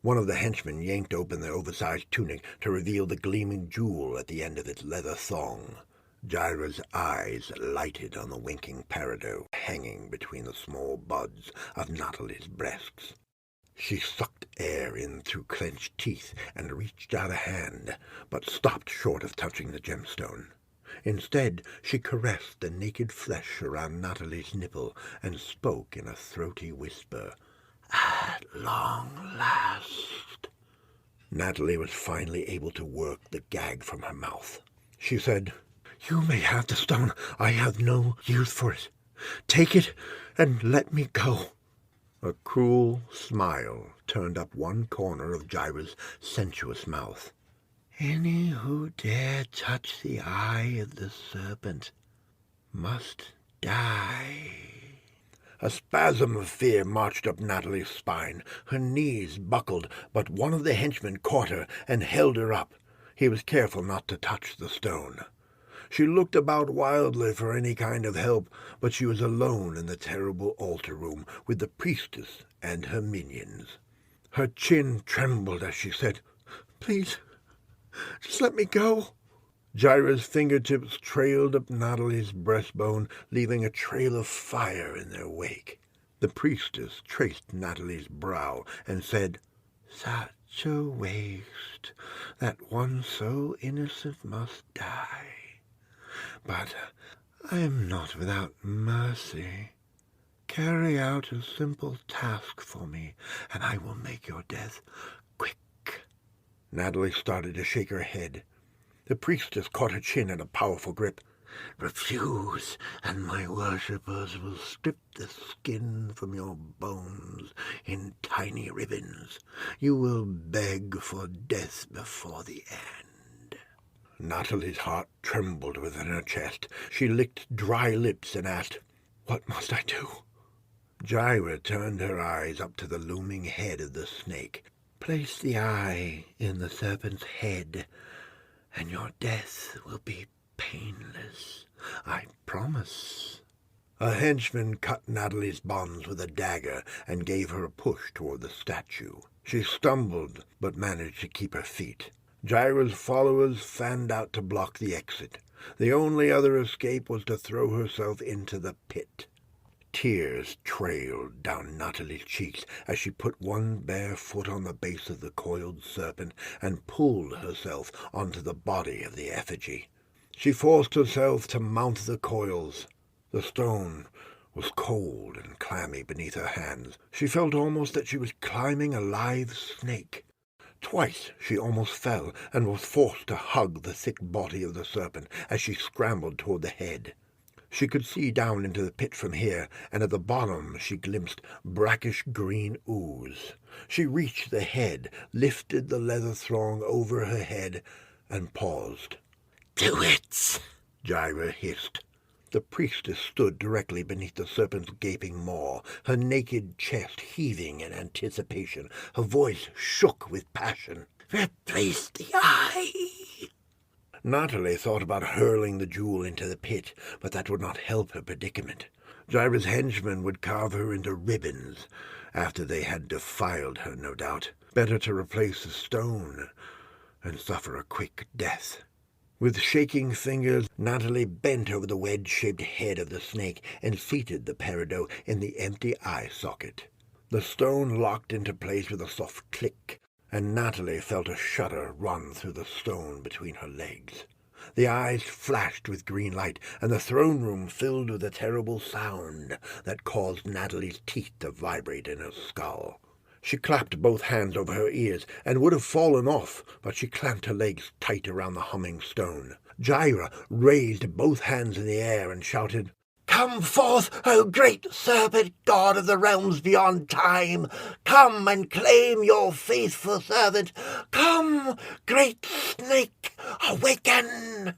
One of the henchmen yanked open the oversized tunic to reveal the gleaming jewel at the end of its leather thong. Gyra's eyes lighted on the winking peridot hanging between the small buds of Natalie's breasts. She sucked air in through clenched teeth and reached out a hand, but stopped short of touching the gemstone. Instead, she caressed the naked flesh around Natalie's nipple and spoke in a throaty whisper. "At long last." Natalie was finally able to work the gag from her mouth. She said, "You may have the stone. I have no use for it. Take it and let me go." A cruel smile turned up one corner of Gyra's sensuous mouth. "Any who dare touch the eye of the serpent must die." A spasm of fear marched up Natalie's spine. Her knees buckled, but one of the henchmen caught her and held her up. He was careful not to touch the stone. She looked about wildly for any kind of help, but she was alone in the terrible altar room with the priestess and her minions. Her chin trembled as she said, "Please, just let me go." Gyra's fingertips trailed up Natalie's breastbone, leaving a trail of fire in their wake. The priestess traced Natalie's brow and said, "Such a waste, that one so innocent must die. But I am not without mercy. Carry out a simple task for me, and I will make your death quick." Natalie started to shake her head. The priestess caught her chin in a powerful grip. "Refuse, and my worshippers will strip the skin from your bones in tiny ribbons. You will beg for death before the end." Natalie's heart trembled within her chest. She licked dry lips and asked, "What must I do?" Gyra turned her eyes up to the looming head of the snake. "Place the eye in the serpent's head, and your death will be painless. I promise." A henchman cut Natalie's bonds with a dagger and gave her a push toward the statue. She stumbled, but managed to keep her feet. Gyra's followers fanned out to block the exit. The only other escape was to throw herself into the pit. Tears trailed down Natalie's cheeks as she put one bare foot on the base of the coiled serpent and pulled herself onto the body of the effigy. She forced herself to mount the coils. The stone was cold and clammy beneath her hands. She felt almost that she was climbing a live snake. Twice she almost fell and was forced to hug the thick body of the serpent as she scrambled toward the head. She could see down into the pit from here, and at the bottom she glimpsed brackish green ooze. She reached the head, lifted the leather thong over her head, and paused. "Do it!" Gyra hissed. The priestess stood directly beneath the serpent's gaping maw, her naked chest heaving in anticipation. Her voice shook with passion. "Replace the eye!" Natalie thought about hurling the jewel into the pit, but that would not help her predicament. Gyra's henchmen would carve her into ribbons, after they had defiled her, no doubt. Better to replace the stone and suffer a quick death. With shaking fingers, Natalie bent over the wedge-shaped head of the snake and seated the peridot in the empty eye socket. The stone locked into place with a soft click, and Natalie felt a shudder run through the stone between her legs. The eyes flashed with green light, and the throne room filled with a terrible sound that caused Natalie's teeth to vibrate in her skull. She clapped both hands over her ears and would have fallen off, but she clamped her legs tight around the humming stone. Gyra raised both hands in the air and shouted, "Come forth, O great serpent god of the realms beyond time! Come and claim your faithful servant! Come, great snake, awaken!"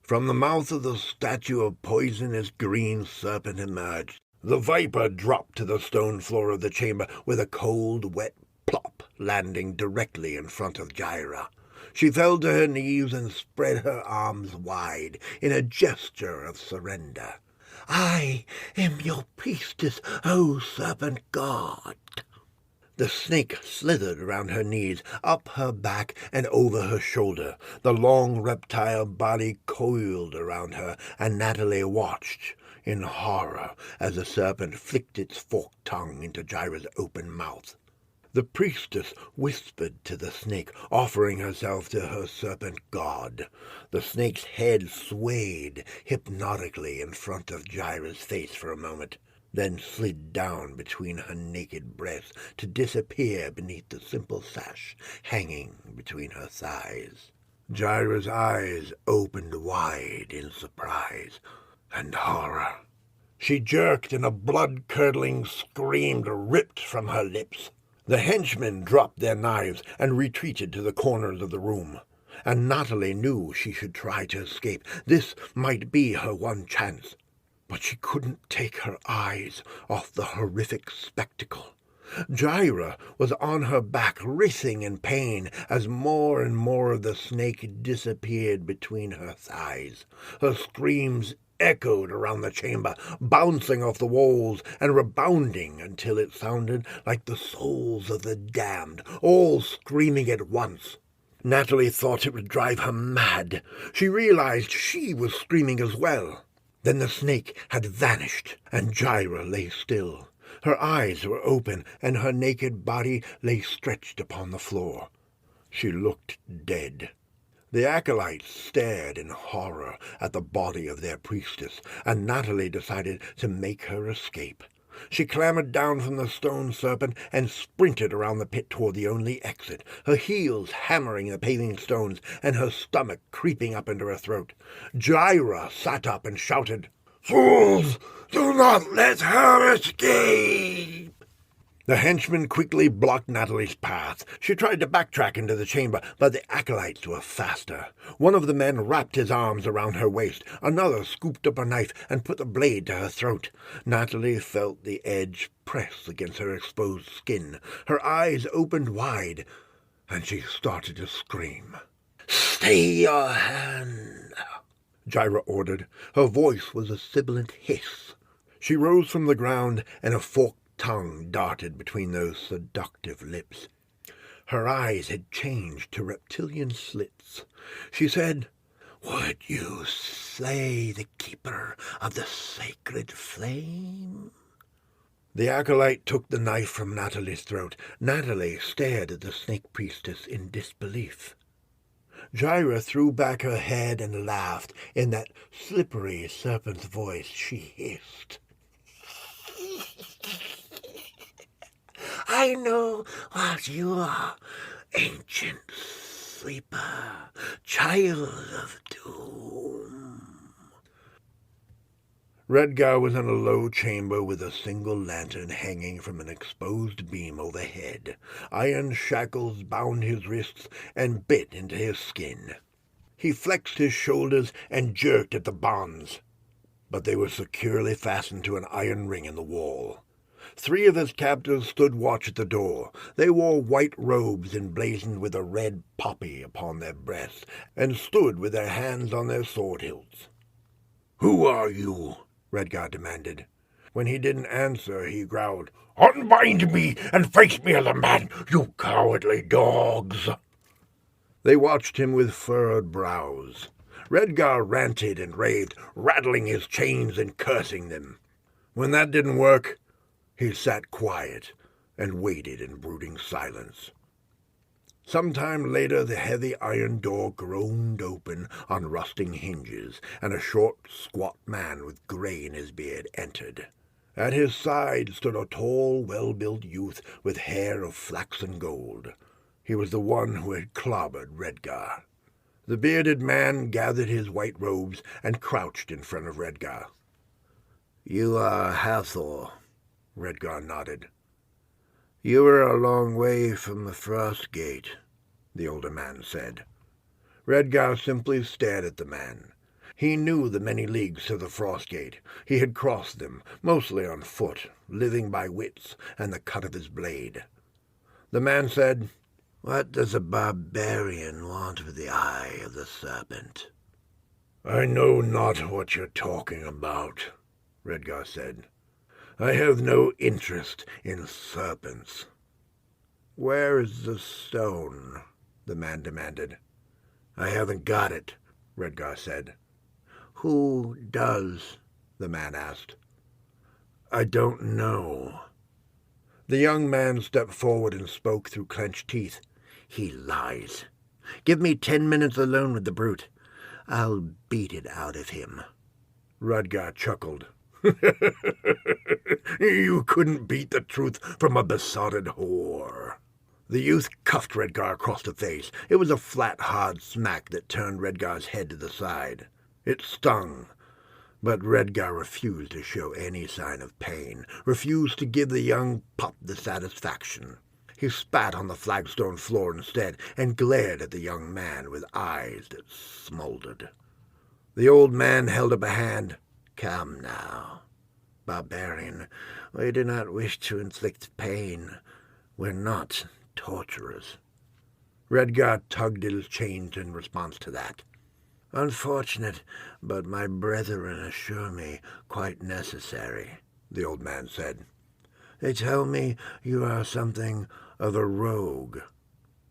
From the mouth of the statue of poisonous green serpent emerged. The viper dropped to the stone floor of the chamber with a cold, wet plop, landing directly in front of Gyra. She fell to her knees and spread her arms wide in a gesture of surrender. "I am your priestess, O serpent god." The snake slithered around her knees, up her back and over her shoulder. The long reptile body coiled around her, and Natalie watched in horror as the serpent flicked its forked tongue into Gyra's open mouth. The priestess whispered to the snake, offering herself to her serpent god. The snake's head swayed hypnotically in front of Gyra's face for a moment, then slid down between her naked breasts to disappear beneath the simple sash hanging between her thighs. Gyra's eyes opened wide in surprise and horror. She jerked, and a blood-curdling scream ripped from her lips. The henchmen dropped their knives and retreated to the corners of the room, and Natalie knew she should try to escape. This might be her one chance, but she couldn't take her eyes off the horrific spectacle. Gyra was on her back, writhing in pain as more and more of the snake disappeared between her thighs. Her screams echoed around the chamber, bouncing off the walls and rebounding until it sounded like the souls of the damned, all screaming at once. Natalie thought it would drive her mad. She realized she was screaming as well. Then the snake had vanished, and Gyra lay still. Her eyes were open, and her naked body lay stretched upon the floor. She looked dead. The acolytes stared in horror at the body of their priestess, and Natalie decided to make her escape. She clambered down from the stone serpent and sprinted around the pit toward the only exit, her heels hammering the paving stones and her stomach creeping up into her throat. Gyra sat up and shouted, "Fools! Do not let her escape!" The henchman quickly blocked Natalie's path. She tried to backtrack into the chamber, but the acolytes were faster. One of the men wrapped his arms around her waist. Another scooped up a knife and put the blade to her throat. Natalie felt the edge press against her exposed skin. Her eyes opened wide, and she started to scream. "Stay your hand," Gyra ordered. Her voice was a sibilant hiss. She rose from the ground, and a forked tongue darted between those seductive lips. Her eyes had changed to reptilian slits. She said, "Would you slay the keeper of the sacred flame?" The acolyte took the knife from Natalie's throat. Natalie stared at the snake priestess in disbelief. Gyra threw back her head and laughed. In that slippery serpent's voice she hissed, "I know what you are, ancient sleeper, child of doom." Redgar was in a low chamber with a single lantern hanging from an exposed beam overhead. Iron shackles bound his wrists and bit into his skin. He flexed his shoulders and jerked at the bonds, but they were securely fastened to an iron ring in the wall. 3 of his captors stood watch at the door. They wore white robes emblazoned with a red poppy upon their breasts, and stood with their hands on their sword hilts. "Who are you?" Redgar demanded. When he didn't answer, he growled, "Unbind me and face me as a man, you cowardly dogs!" They watched him with furrowed brows. Redgar ranted and raved, rattling his chains and cursing them. When that didn't work, he sat quiet and waited in brooding silence. Some time later the heavy iron door groaned open on rusting hinges, and a short, squat man with grey in his beard entered. At his side stood a tall, well-built youth with hair of flaxen gold. He was the one who had clobbered Redgar. The bearded man gathered his white robes and crouched in front of Redgar. "You are Hathor," Redgar nodded. "You were a long way from the Frost Gate," the older man said. Redgar simply stared at the man. He knew the many leagues to the Frost Gate. He had crossed them, mostly on foot, living by wits and the cut of his blade. The man said, "What does a barbarian want with the eye of the serpent?" "I know not what you're talking about," Redgar said. "I have no interest in serpents." "Where is the stone?" the man demanded. "I haven't got it," Redgar said. "Who does?" the man asked. "I don't know." The young man stepped forward and spoke through clenched teeth. "He lies. Give me 10 minutes alone with the brute. I'll beat it out of him." Redgar chuckled. "You couldn't beat the truth from a besotted whore." The youth cuffed Redgar across the face. It was a flat, hard smack that turned Redgar's head to the side. It stung, but Redgar refused to show any sign of pain, refused to give the young pup the satisfaction. He spat on the flagstone floor instead and glared at the young man with eyes that smoldered. The old man held up a hand. "Come now, Barbarian, we do not wish to inflict pain. We're not torturers." Redgar tugged at his chains in response to that. "Unfortunate, but my brethren assure me quite necessary," the old man said. "They tell me you are something of a rogue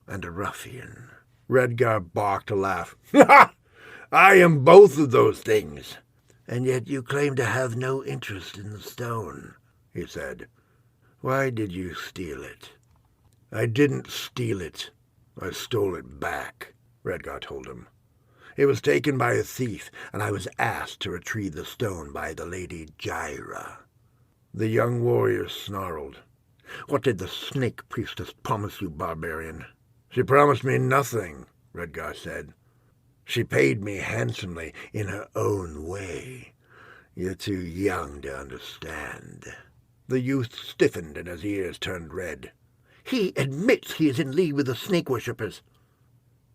and a ruffian." Redgar barked a laugh. "Ha! I am both of those things." "And yet you claim to have no interest in the stone," he said. "Why did you steal it?" "I didn't steal it. I stole it back," Redgar told him. "It was taken by a thief, and I was asked to retrieve the stone by the Lady Gyra." The young warrior snarled. "What did the snake priestess promise you, barbarian?" "She promised me nothing," Redgar said. "She paid me handsomely in her own way. You're too young to understand." The youth stiffened and his ears turned red. "He admits he is in league with the snake worshippers."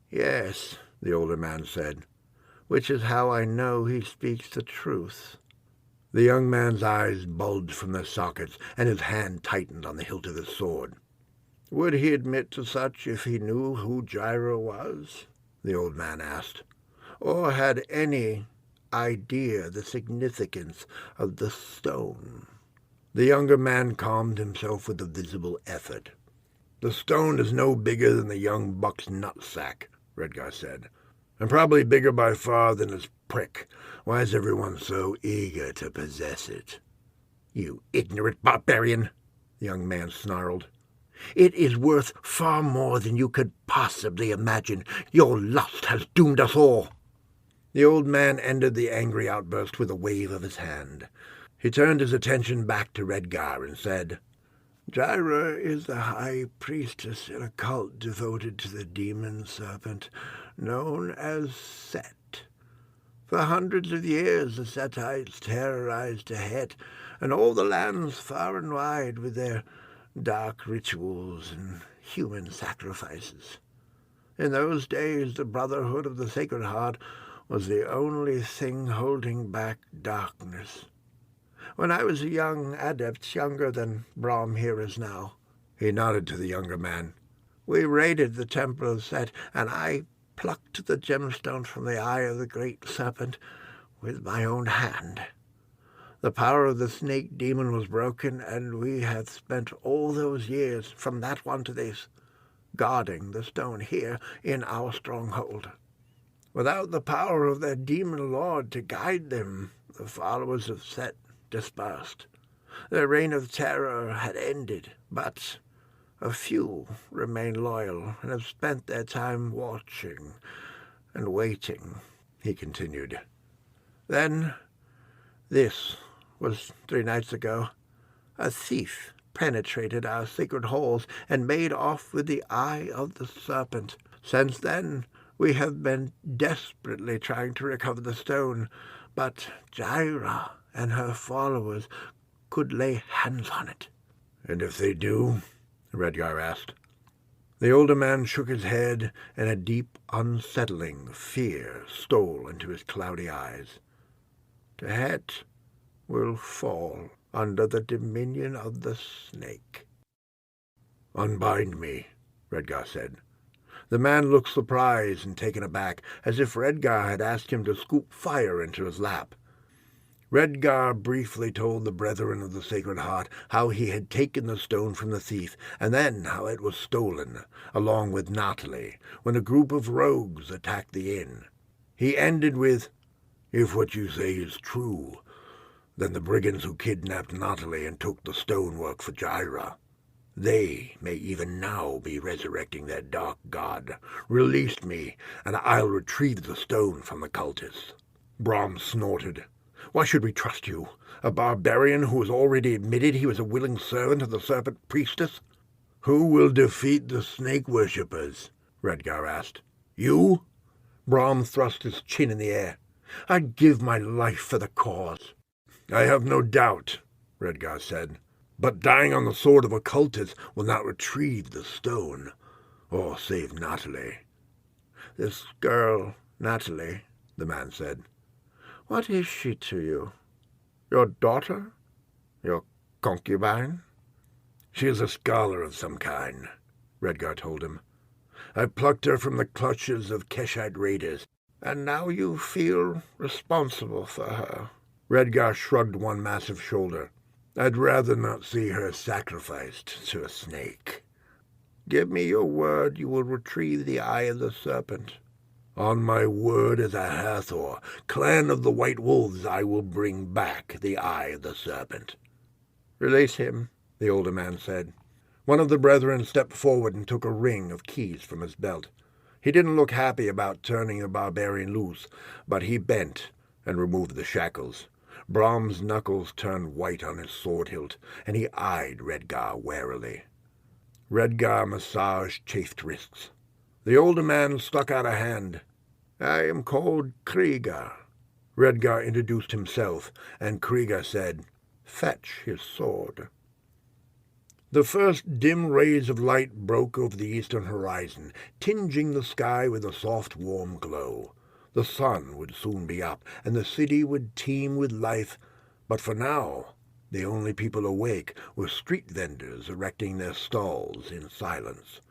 "Yes," the older man said, "which is how I know he speaks the truth." The young man's eyes bulged from their sockets, and his hand tightened on the hilt of his sword. "Would he admit to such if he knew who Gyra was?" the old man asked, "or had any idea the significance of the stone?" The younger man calmed himself with a visible effort. "The stone is no bigger than the young buck's nutsack," Redgar said, "and probably bigger by far than his prick. Why is everyone so eager to possess it?" "You ignorant barbarian," the young man snarled. "It is worth far more than you could possibly imagine. Your lust has doomed us all." The old man ended the angry outburst with a wave of his hand. He turned his attention back to Redgar and said, "Gyra is the high priestess in a cult devoted to the demon Serpent, known as Set. For hundreds of years the Setites terrorized Het and all the lands far and wide with their dark rituals and human sacrifices. In those days the Brotherhood of the Sacred Heart was the only thing holding back darkness. When I was a young adept, younger than Brom here is now," he nodded to the younger man, "we raided the Temple of Set, and I plucked the gemstone from the eye of the great serpent with my own hand. The power of the snake demon was broken, and we have spent all those years, from that one to this, guarding the stone here in our stronghold. Without the power of their demon lord to guide them, the followers of Set dispersed. Their reign of terror had ended, but a few remain loyal and have spent their time watching and waiting," he continued. "Then, this was 3 nights ago, a thief penetrated our sacred halls and made off with the eye of the serpent. Since then, we have been desperately trying to recover the stone, but Gyra and her followers could lay hands on it." "And if they do?" Redgar asked. The older man shook his head, and a deep, unsettling fear stole into his cloudy eyes. "Het will fall under the dominion of the snake." "Unbind me," Redgar said. The man looked surprised and taken aback, as if Redgar had asked him to scoop fire into his lap. Redgar briefly told the Brethren of the Sacred Heart how he had taken the stone from the thief, and then how it was stolen, along with Natalie, when a group of rogues attacked the inn. He ended with, "If what you say is true, then the brigands who kidnapped Natalie and took the stonework for Gyra, they may even now be resurrecting their dark god. Release me, and I'll retrieve the stone from the cultists." Brom snorted. "Why should we trust you, a barbarian who has already admitted he was a willing servant of the Serpent priestess?" "Who will defeat the snake worshippers?" Redgar asked. "You?" Brom thrust his chin in the air. "I'd give my life for the cause." "I have no doubt," Redgar said. "But dying on the sword of a cultist will not retrieve the stone, or save Natalie." "This girl, Natalie," the man said. "What is she to you? Your daughter? Your concubine?" "She is a scholar of some kind," Redgar told him. "I plucked her from the clutches of Keshite raiders." "And now you feel responsible for her?" Redgar shrugged one massive shoulder. "I'd rather not see her sacrificed to a snake." Give me your word you will retrieve the Eye of the Serpent. On my word as a Hathor, clan of the White Wolves, I will bring back the Eye of the Serpent." "Release him," the older man said. One of the brethren stepped forward and took a ring of keys from his belt. He didn't look happy about turning the barbarian loose, but he bent and removed the shackles. Brom's knuckles turned white on his sword hilt, and he eyed Redgar warily. Redgar massaged chafed wrists. The older man stuck out a hand. "I am called Krieger." Redgar introduced himself, and Krieger said, "Fetch his sword." The first dim rays of light broke over the eastern horizon, tinging the sky with a soft, warm glow. The sun would soon be up, and the city would teem with life, but for now the only people awake were street vendors erecting their stalls in silence.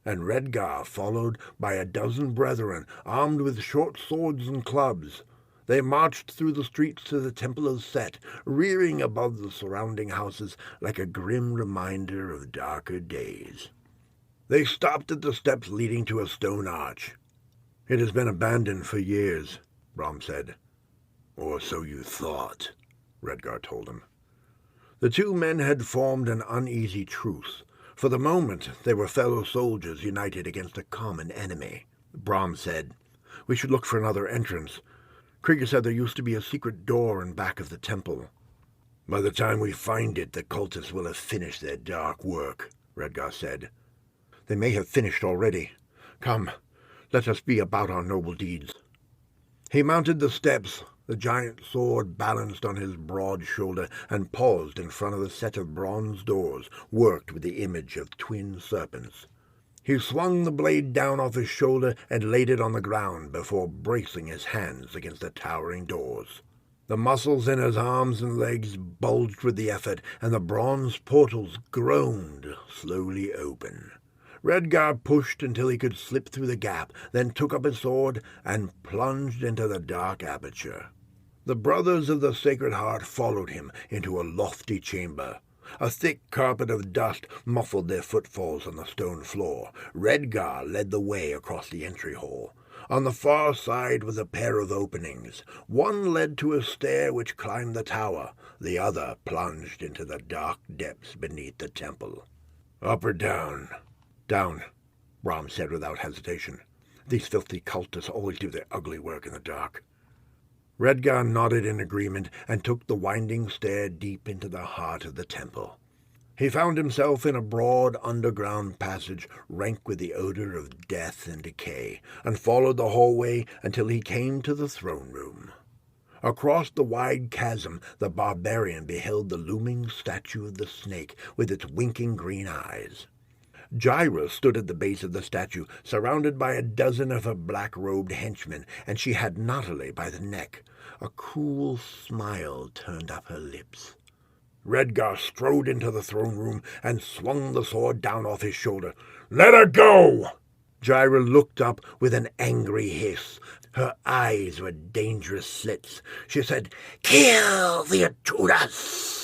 And Redgar, followed by a dozen brethren armed with short swords and clubs. They marched through the streets to the Temple of Set, rearing above the surrounding houses like a grim reminder of darker days. They stopped at the steps leading to a stone arch. "It has been abandoned for years," Brom said. "Or so you thought," Redgar told him. The two men had formed an uneasy truce. For the moment they were fellow soldiers united against a common enemy. Brom said, "We should look for another entrance. Krieger said there used to be a secret door in back of the temple." "By the time we find it, the cultists will have finished their dark work," Redgar said. "They may have finished already. Come, let us be about our noble deeds." He mounted the steps, the giant sword balanced on his broad shoulder, and paused in front of the set of bronze doors worked with the image of twin serpents. He swung the blade down off his shoulder and laid it on the ground before bracing his hands against the towering doors. The muscles in his arms and legs bulged with the effort, and the bronze portals groaned slowly open. Redgar pushed until he could slip through the gap, then took up his sword and plunged into the dark aperture. The brothers of the Sacred Heart followed him into a lofty chamber. A thick carpet of dust muffled their footfalls on the stone floor. Redgar led the way across the entry hall. On the far side was a pair of openings. One led to a stair which climbed the tower. The other plunged into the dark depths beneath the temple. "Up or down?" "Down," Brom said without hesitation. "These filthy cultists always do their ugly work in the dark." Redgar nodded in agreement and took the winding stair deep into the heart of the temple. He found himself in a broad underground passage rank with the odor of death and decay, and followed the hallway until he came to the throne room. Across the wide chasm the barbarian beheld the looming statue of the snake with its winking green eyes. Gyra stood at the base of the statue, surrounded by a dozen of her black-robed henchmen, and she had Natalie by the neck. A cruel smile turned up her lips. Redgar strode into the throne room and swung the sword down off his shoulder. "Let her go!" Gyra looked up with an angry hiss. Her eyes were dangerous slits. She said, "Kill the intruders!"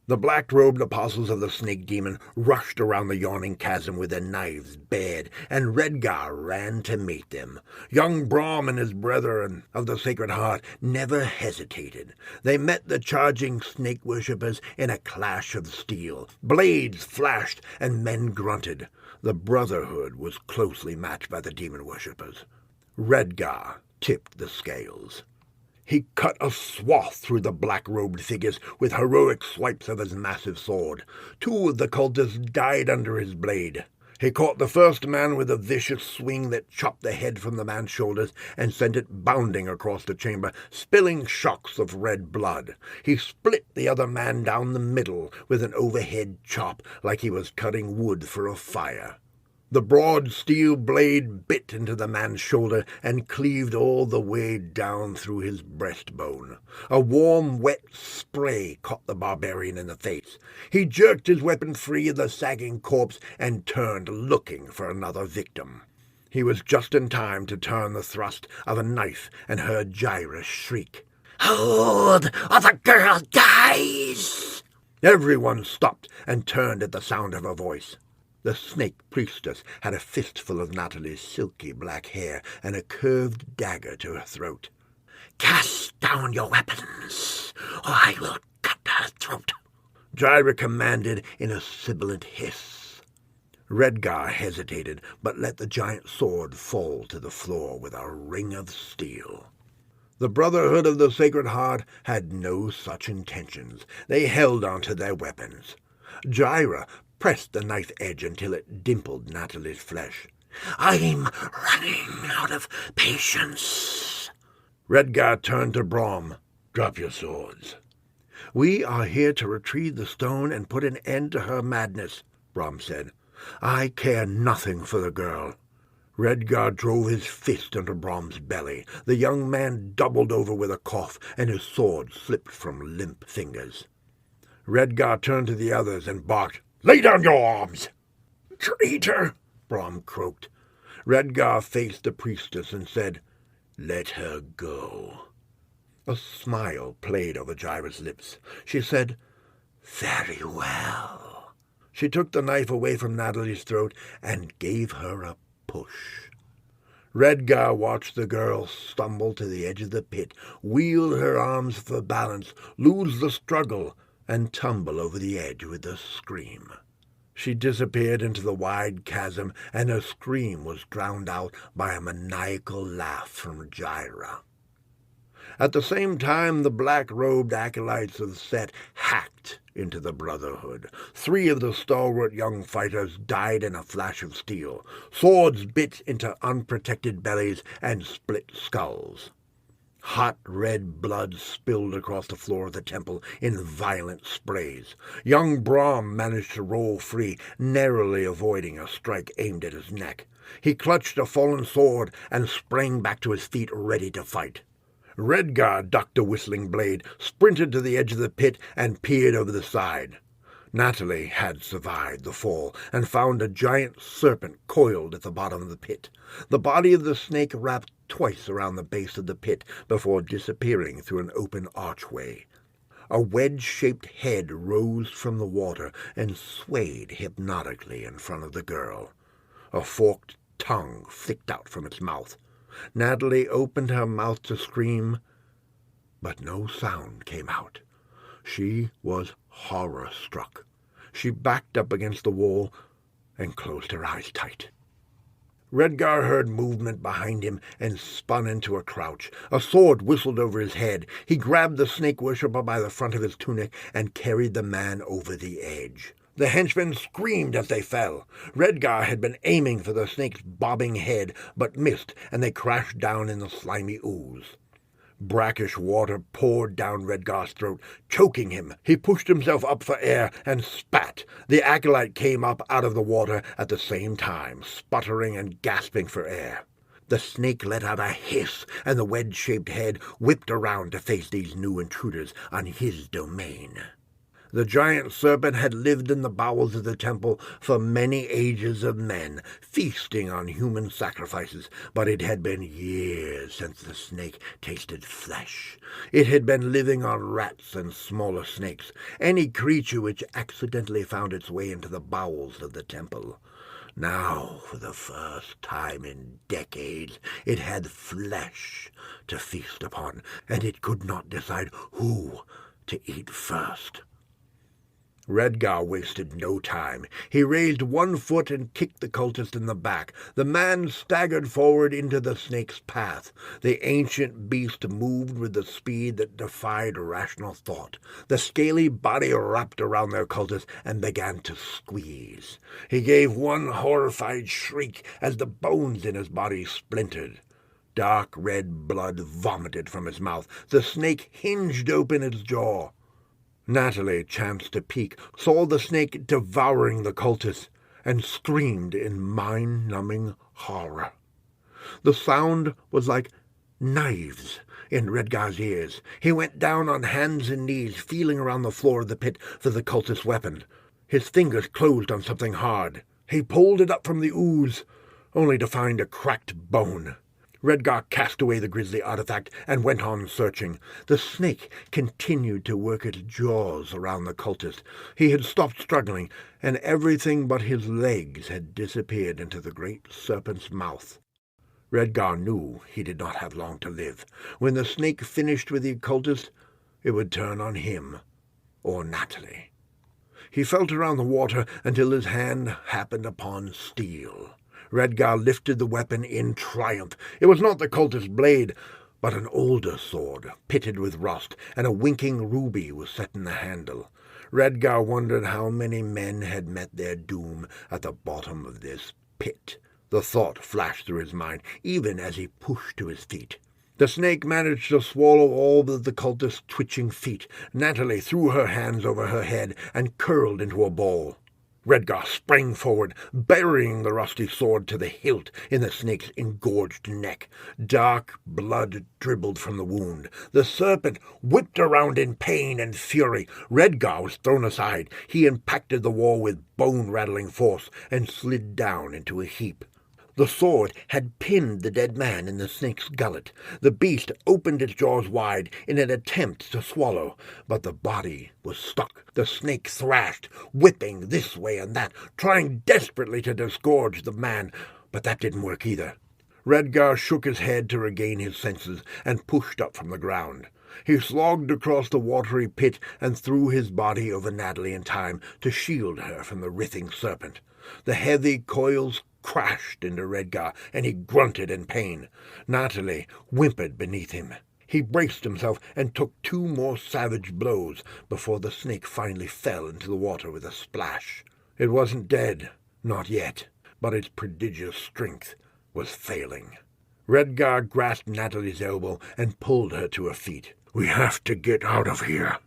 The black-robed apostles of the snake demon rushed around the yawning chasm with their knives bared, and Redgar ran to meet them. Young Brom and his brethren of the Sacred Heart never hesitated. They met the charging snake worshippers in a clash of steel. Blades flashed, and men grunted. The Brotherhood was closely matched by the demon worshippers. Redgar tipped the scales. He cut a swath through the black-robed figures with heroic swipes of his massive sword. Two of the cultists died under his blade. He caught the first man with a vicious swing that chopped the head from the man's shoulders and sent it bounding across the chamber, spilling shocks of red blood. He split the other man down the middle with an overhead chop like he was cutting wood for a fire. The broad steel blade bit into the man's shoulder and cleaved all the way down through his breastbone. A warm, wet spray caught the barbarian in the face. He jerked his weapon free of the sagging corpse and turned, looking for another victim. He was just in time to turn the thrust of a knife and heard Gyra shriek, "Hold, or the girl dies!" Everyone stopped and turned at the sound of her voice. The snake priestess had a fistful of Natalie's silky black hair and a curved dagger to her throat. "Cast down your weapons, or I will cut her throat," Gyra commanded in a sibilant hiss. Redgar hesitated, but let the giant sword fall to the floor with a ring of steel. The Brotherhood of the Sacred Heart had no such intentions. They held onto their weapons. Gyra pressed the knife edge until it dimpled Natalie's flesh. "I'm running out of patience." Redgar turned to Brom. "Drop your swords." "We are here to retrieve the stone and put an end to her madness," Brom said. "I care nothing for the girl." Redgar drove his fist into Brom's belly. The young man doubled over with a cough, and his sword slipped from limp fingers. Redgar turned to the others and barked, "Lay down your arms!" "Traitor!" Brom croaked. Redgar faced the priestess and said, "Let her go." A smile played over Gyra's lips. She said, "Very well." She took the knife away from Natalie's throat and gave her a push. Redgar watched the girl stumble to the edge of the pit, wheel her arms for balance, lose the struggle, and tumble over the edge with a scream. She disappeared into the wide chasm, and her scream was drowned out by a maniacal laugh from Gyra. At the same time, the black-robed acolytes of Set hacked into the Brotherhood. 3 of the stalwart young fighters died in a flash of steel. Swords bit into unprotected bellies and split skulls. Hot red blood spilled across the floor of the temple in violent sprays. Young Brom managed to roll free, narrowly avoiding a strike aimed at his neck. He clutched a fallen sword and sprang back to his feet, ready to fight. Redgar ducked a whistling blade, sprinted to the edge of the pit, and peered over the side. Natalie had survived the fall and found a giant serpent coiled at the bottom of the pit. The body of the snake wrapped twice around the base of the pit before disappearing through an open archway. A wedge-shaped head rose from the water and swayed hypnotically in front of the girl. A forked tongue flicked out from its mouth. Natalie opened her mouth to scream, but no sound came out. She was horror-struck. She backed up against the wall and closed her eyes tight. Redgar heard movement behind him and spun into a crouch. A sword whistled over his head. He grabbed the snake worshipper by the front of his tunic and carried the man over the edge. The henchmen screamed as they fell. Redgar had been aiming for the snake's bobbing head, but missed, and they crashed down in the slimy ooze. Brackish water poured down Redgar's throat, choking him. He pushed himself up for air and spat. The acolyte came up out of the water at the same time, sputtering and gasping for air. The snake let out a hiss, and the wedge-shaped head whipped around to face these new intruders on his domain. The giant serpent had lived in the bowels of the temple for many ages of men, feasting on human sacrifices, but it had been years since the snake tasted flesh. It had been living on rats and smaller snakes, any creature which accidentally found its way into the bowels of the temple. Now, for the first time in decades, it had flesh to feast upon, and it could not decide who to eat first. Redgar wasted no time. He raised one foot and kicked the cultist in the back. The man staggered forward into the snake's path. The ancient beast moved with the speed that defied rational thought. The scaly body wrapped around their cultist and began to squeeze. He gave one horrified shriek as the bones in his body splintered. Dark red blood vomited from his mouth. The snake hinged open its jaw. Natalie chanced to peek, saw the snake devouring the cultist, and screamed in mind-numbing horror. The sound was like knives in Redgar's ears. He went down on hands and knees, feeling around the floor of the pit for the cultist's weapon. His fingers closed on something hard. He pulled it up from the ooze, only to find a cracked bone. Redgar cast away the grisly artifact and went on searching. The snake continued to work its jaws around the cultist. He had stopped struggling, and everything but his legs had disappeared into the great serpent's mouth. Redgar knew he did not have long to live. When the snake finished with the occultist, it would turn on him or Natalie. He felt around the water until his hand happened upon steel. Redgar lifted the weapon in triumph. It was not the cultist's blade, but an older sword, pitted with rust, and a winking ruby was set in the handle. Redgar wondered how many men had met their doom at the bottom of this pit. The thought flashed through his mind, even as he pushed to his feet. The snake managed to swallow all but the cultist's twitching feet. Natalie threw her hands over her head and curled into a ball. Redgar sprang forward, burying the rusty sword to the hilt in the snake's engorged neck. Dark blood dribbled from the wound. The serpent whipped around in pain and fury. Redgar was thrown aside. He impacted the wall with bone-rattling force and slid down into a heap. The sword had pinned the dead man in the snake's gullet. The beast opened its jaws wide in an attempt to swallow, but the body was stuck. The snake thrashed, whipping this way and that, trying desperately to disgorge the man, but that didn't work either. Redgar shook his head to regain his senses and pushed up from the ground. He slogged across the watery pit and threw his body over Natalie in time to shield her from the writhing serpent. The heavy coils crashed into Redgar, and he grunted in pain. Natalie whimpered beneath him. He braced himself and took 2 more savage blows before the snake finally fell into the water with a splash. It wasn't dead, not yet, but its prodigious strength was failing. Redgar grasped Natalie's elbow and pulled her to her feet. "We have to get out of here."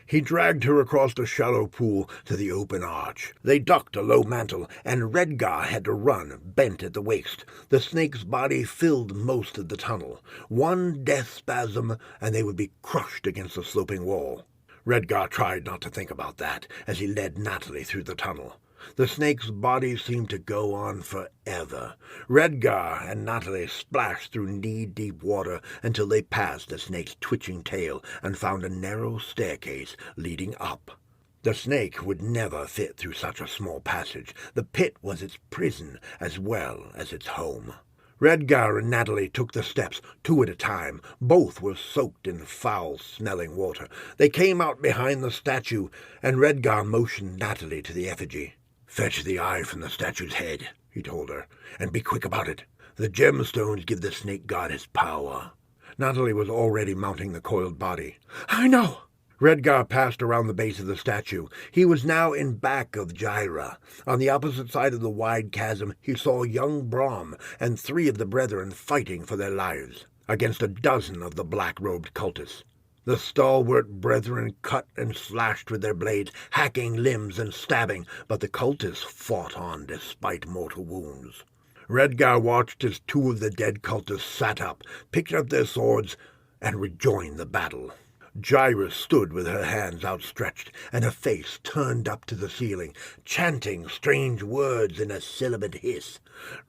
He dragged her across the shallow pool to the open arch. They ducked a low mantle, and Redgar had to run, bent at the waist. The snake's body filled most of the tunnel. One death spasm, and they would be crushed against the sloping wall. Redgar tried not to think about that as he led Natalie through the tunnel. The snake's body seemed to go on forever. Redgar and Natalie splashed through knee-deep water until they passed the snake's twitching tail and found a narrow staircase leading up. The snake would never fit through such a small passage. The pit was its prison as well as its home. Redgar and Natalie took the steps, 2 at a time. Both were soaked in foul-smelling water. They came out behind the statue, and Redgar motioned Natalie to the effigy. "Fetch the eye from the statue's head," he told her, "and be quick about it. The gemstones give the snake god his power." Natalie was already mounting the coiled body. "I know." Redgar passed around the base of the statue. He was now in back of Gyra. On the opposite side of the wide chasm he saw young Brahm and 3 of the brethren fighting for their lives against a dozen of the black-robed cultists. The stalwart brethren cut and slashed with their blades, hacking limbs and stabbing, but the cultists fought on despite mortal wounds. Redgar watched as 2 of the dead cultists sat up, picked up their swords, and rejoined the battle. Gyra stood with her hands outstretched and her face turned up to the ceiling, chanting strange words in a sibilant hiss.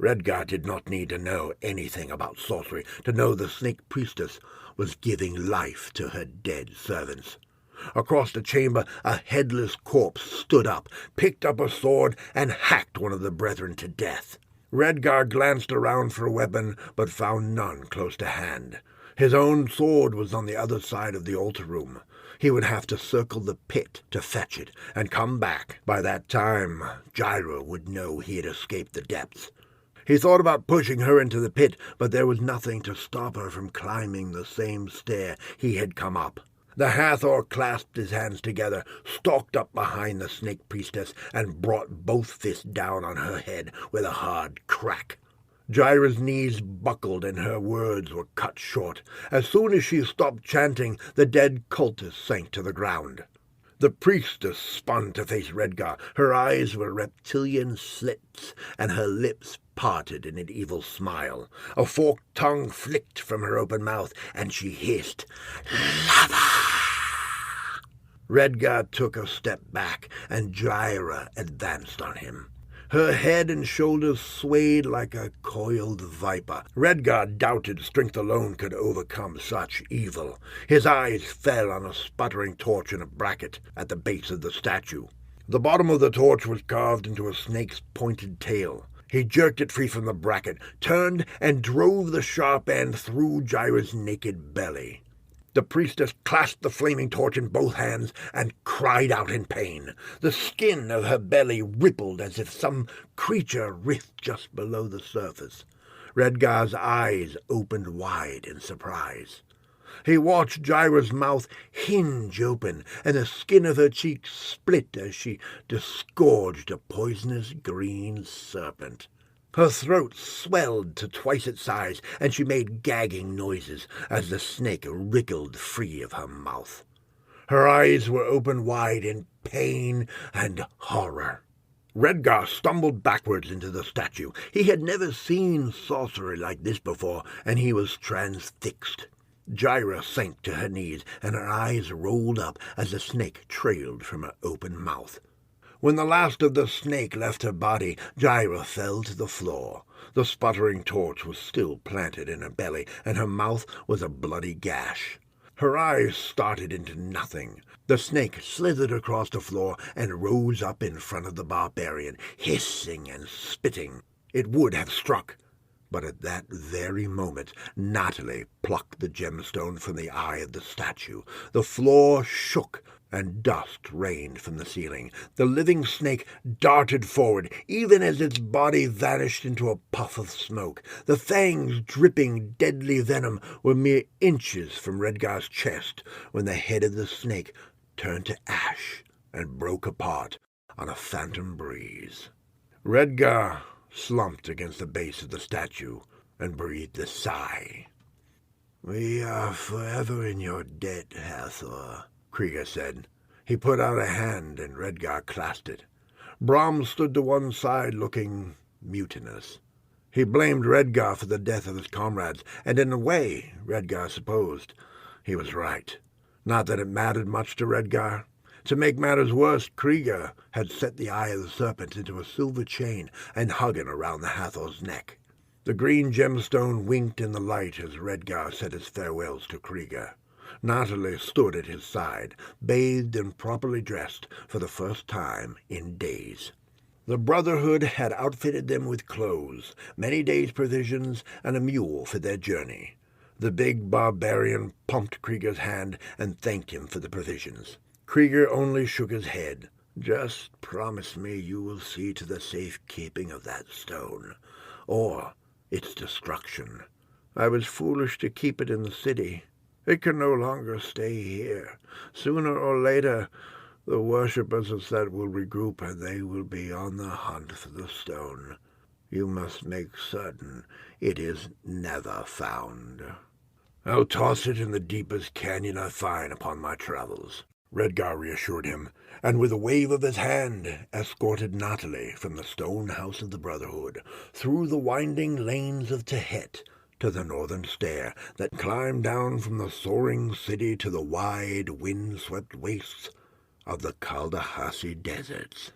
Redgar did not need to know anything about sorcery to know the snake priestess was giving life to her dead servants. Across the chamber a headless corpse stood up, picked up a sword, and hacked one of the brethren to death. Redgar glanced around for a weapon, but found none close to hand. His own sword was on the other side of the altar room. He would have to circle the pit to fetch it, and come back. By that time, Gyra would know he had escaped the depths. He thought about pushing her into the pit, but there was nothing to stop her from climbing the same stair he had come up. The Hathor clasped his hands together, stalked up behind the snake priestess, and brought both fists down on her head with a hard crack. Gyra's knees buckled and her words were cut short. As soon as she stopped chanting, the dead cultist sank to the ground. The priestess spun to face Redgar. Her eyes were reptilian slits, and her lips parted in an evil smile. A forked tongue flicked from her open mouth, and she hissed, "Lava!" Redgar took a step back, and Gyra advanced on him. Her head and shoulders swayed like a coiled viper. Redgar doubted strength alone could overcome such evil. His eyes fell on a sputtering torch in a bracket at the base of the statue. The bottom of the torch was carved into a snake's pointed tail. He jerked it free from the bracket, turned, and drove the sharp end through Gyra's naked belly. The priestess clasped the flaming torch in both hands and cried out in pain. The skin of her belly rippled as if some creature writhed just below the surface. Redgar's eyes opened wide in surprise. He watched Gyra's mouth hinge open, and the skin of her cheek split as she disgorged a poisonous green serpent. Her throat swelled to twice its size, and she made gagging noises as the snake wriggled free of her mouth. Her eyes were open wide in pain and horror. Redgar stumbled backwards into the statue. He had never seen sorcery like this before, and he was transfixed. Gyra sank to her knees, and her eyes rolled up as the snake trailed from her open mouth. When the last of the snake left her body, Gyra fell to the floor. The sputtering torch was still planted in her belly, and her mouth was a bloody gash. Her eyes started into nothing. The snake slithered across the floor and rose up in front of the barbarian, hissing and spitting. It would have struck, but at that very moment Natalie plucked the gemstone from the eye of the statue. The floor shook, and dust rained from the ceiling. The living snake darted forward, even as its body vanished into a puff of smoke. The fangs dripping deadly venom were mere inches from Redgar's chest when the head of the snake turned to ash and broke apart on a phantom breeze. Redgar slumped against the base of the statue and breathed a sigh. "We are forever in your debt, Hathor," Krieger said. He put out a hand, and Redgar clasped it. Brom stood to one side, looking mutinous. He blamed Redgar for the death of his comrades, and in a way, Redgar supposed, he was right. Not that it mattered much to Redgar. To make matters worse, Krieger had set the eye of the serpent into a silver chain and hung it around the Hathor's neck. The green gemstone winked in the light as Redgar said his farewells to Krieger. Natalie stood at his side, bathed and properly dressed for the first time in days. The Brotherhood had outfitted them with clothes, many days' provisions, and a mule for their journey. The big barbarian pumped Krieger's hand and thanked him for the provisions. Krieger only shook his head. "Just promise me you will see to the safekeeping of that stone, or its destruction. I was foolish to keep it in the city. It can no longer stay here. Sooner or later, the worshippers of Set will regroup, and they will be on the hunt for the stone. You must make certain it is never found." "I'll toss it in the deepest canyon I find upon my travels," Redgar reassured him, and with a wave of his hand escorted Natalie from the stone house of the Brotherhood, through the winding lanes of Tehet, to the northern stair that climbed down from the soaring city to the wide, wind-swept wastes of the Kaldahasi deserts.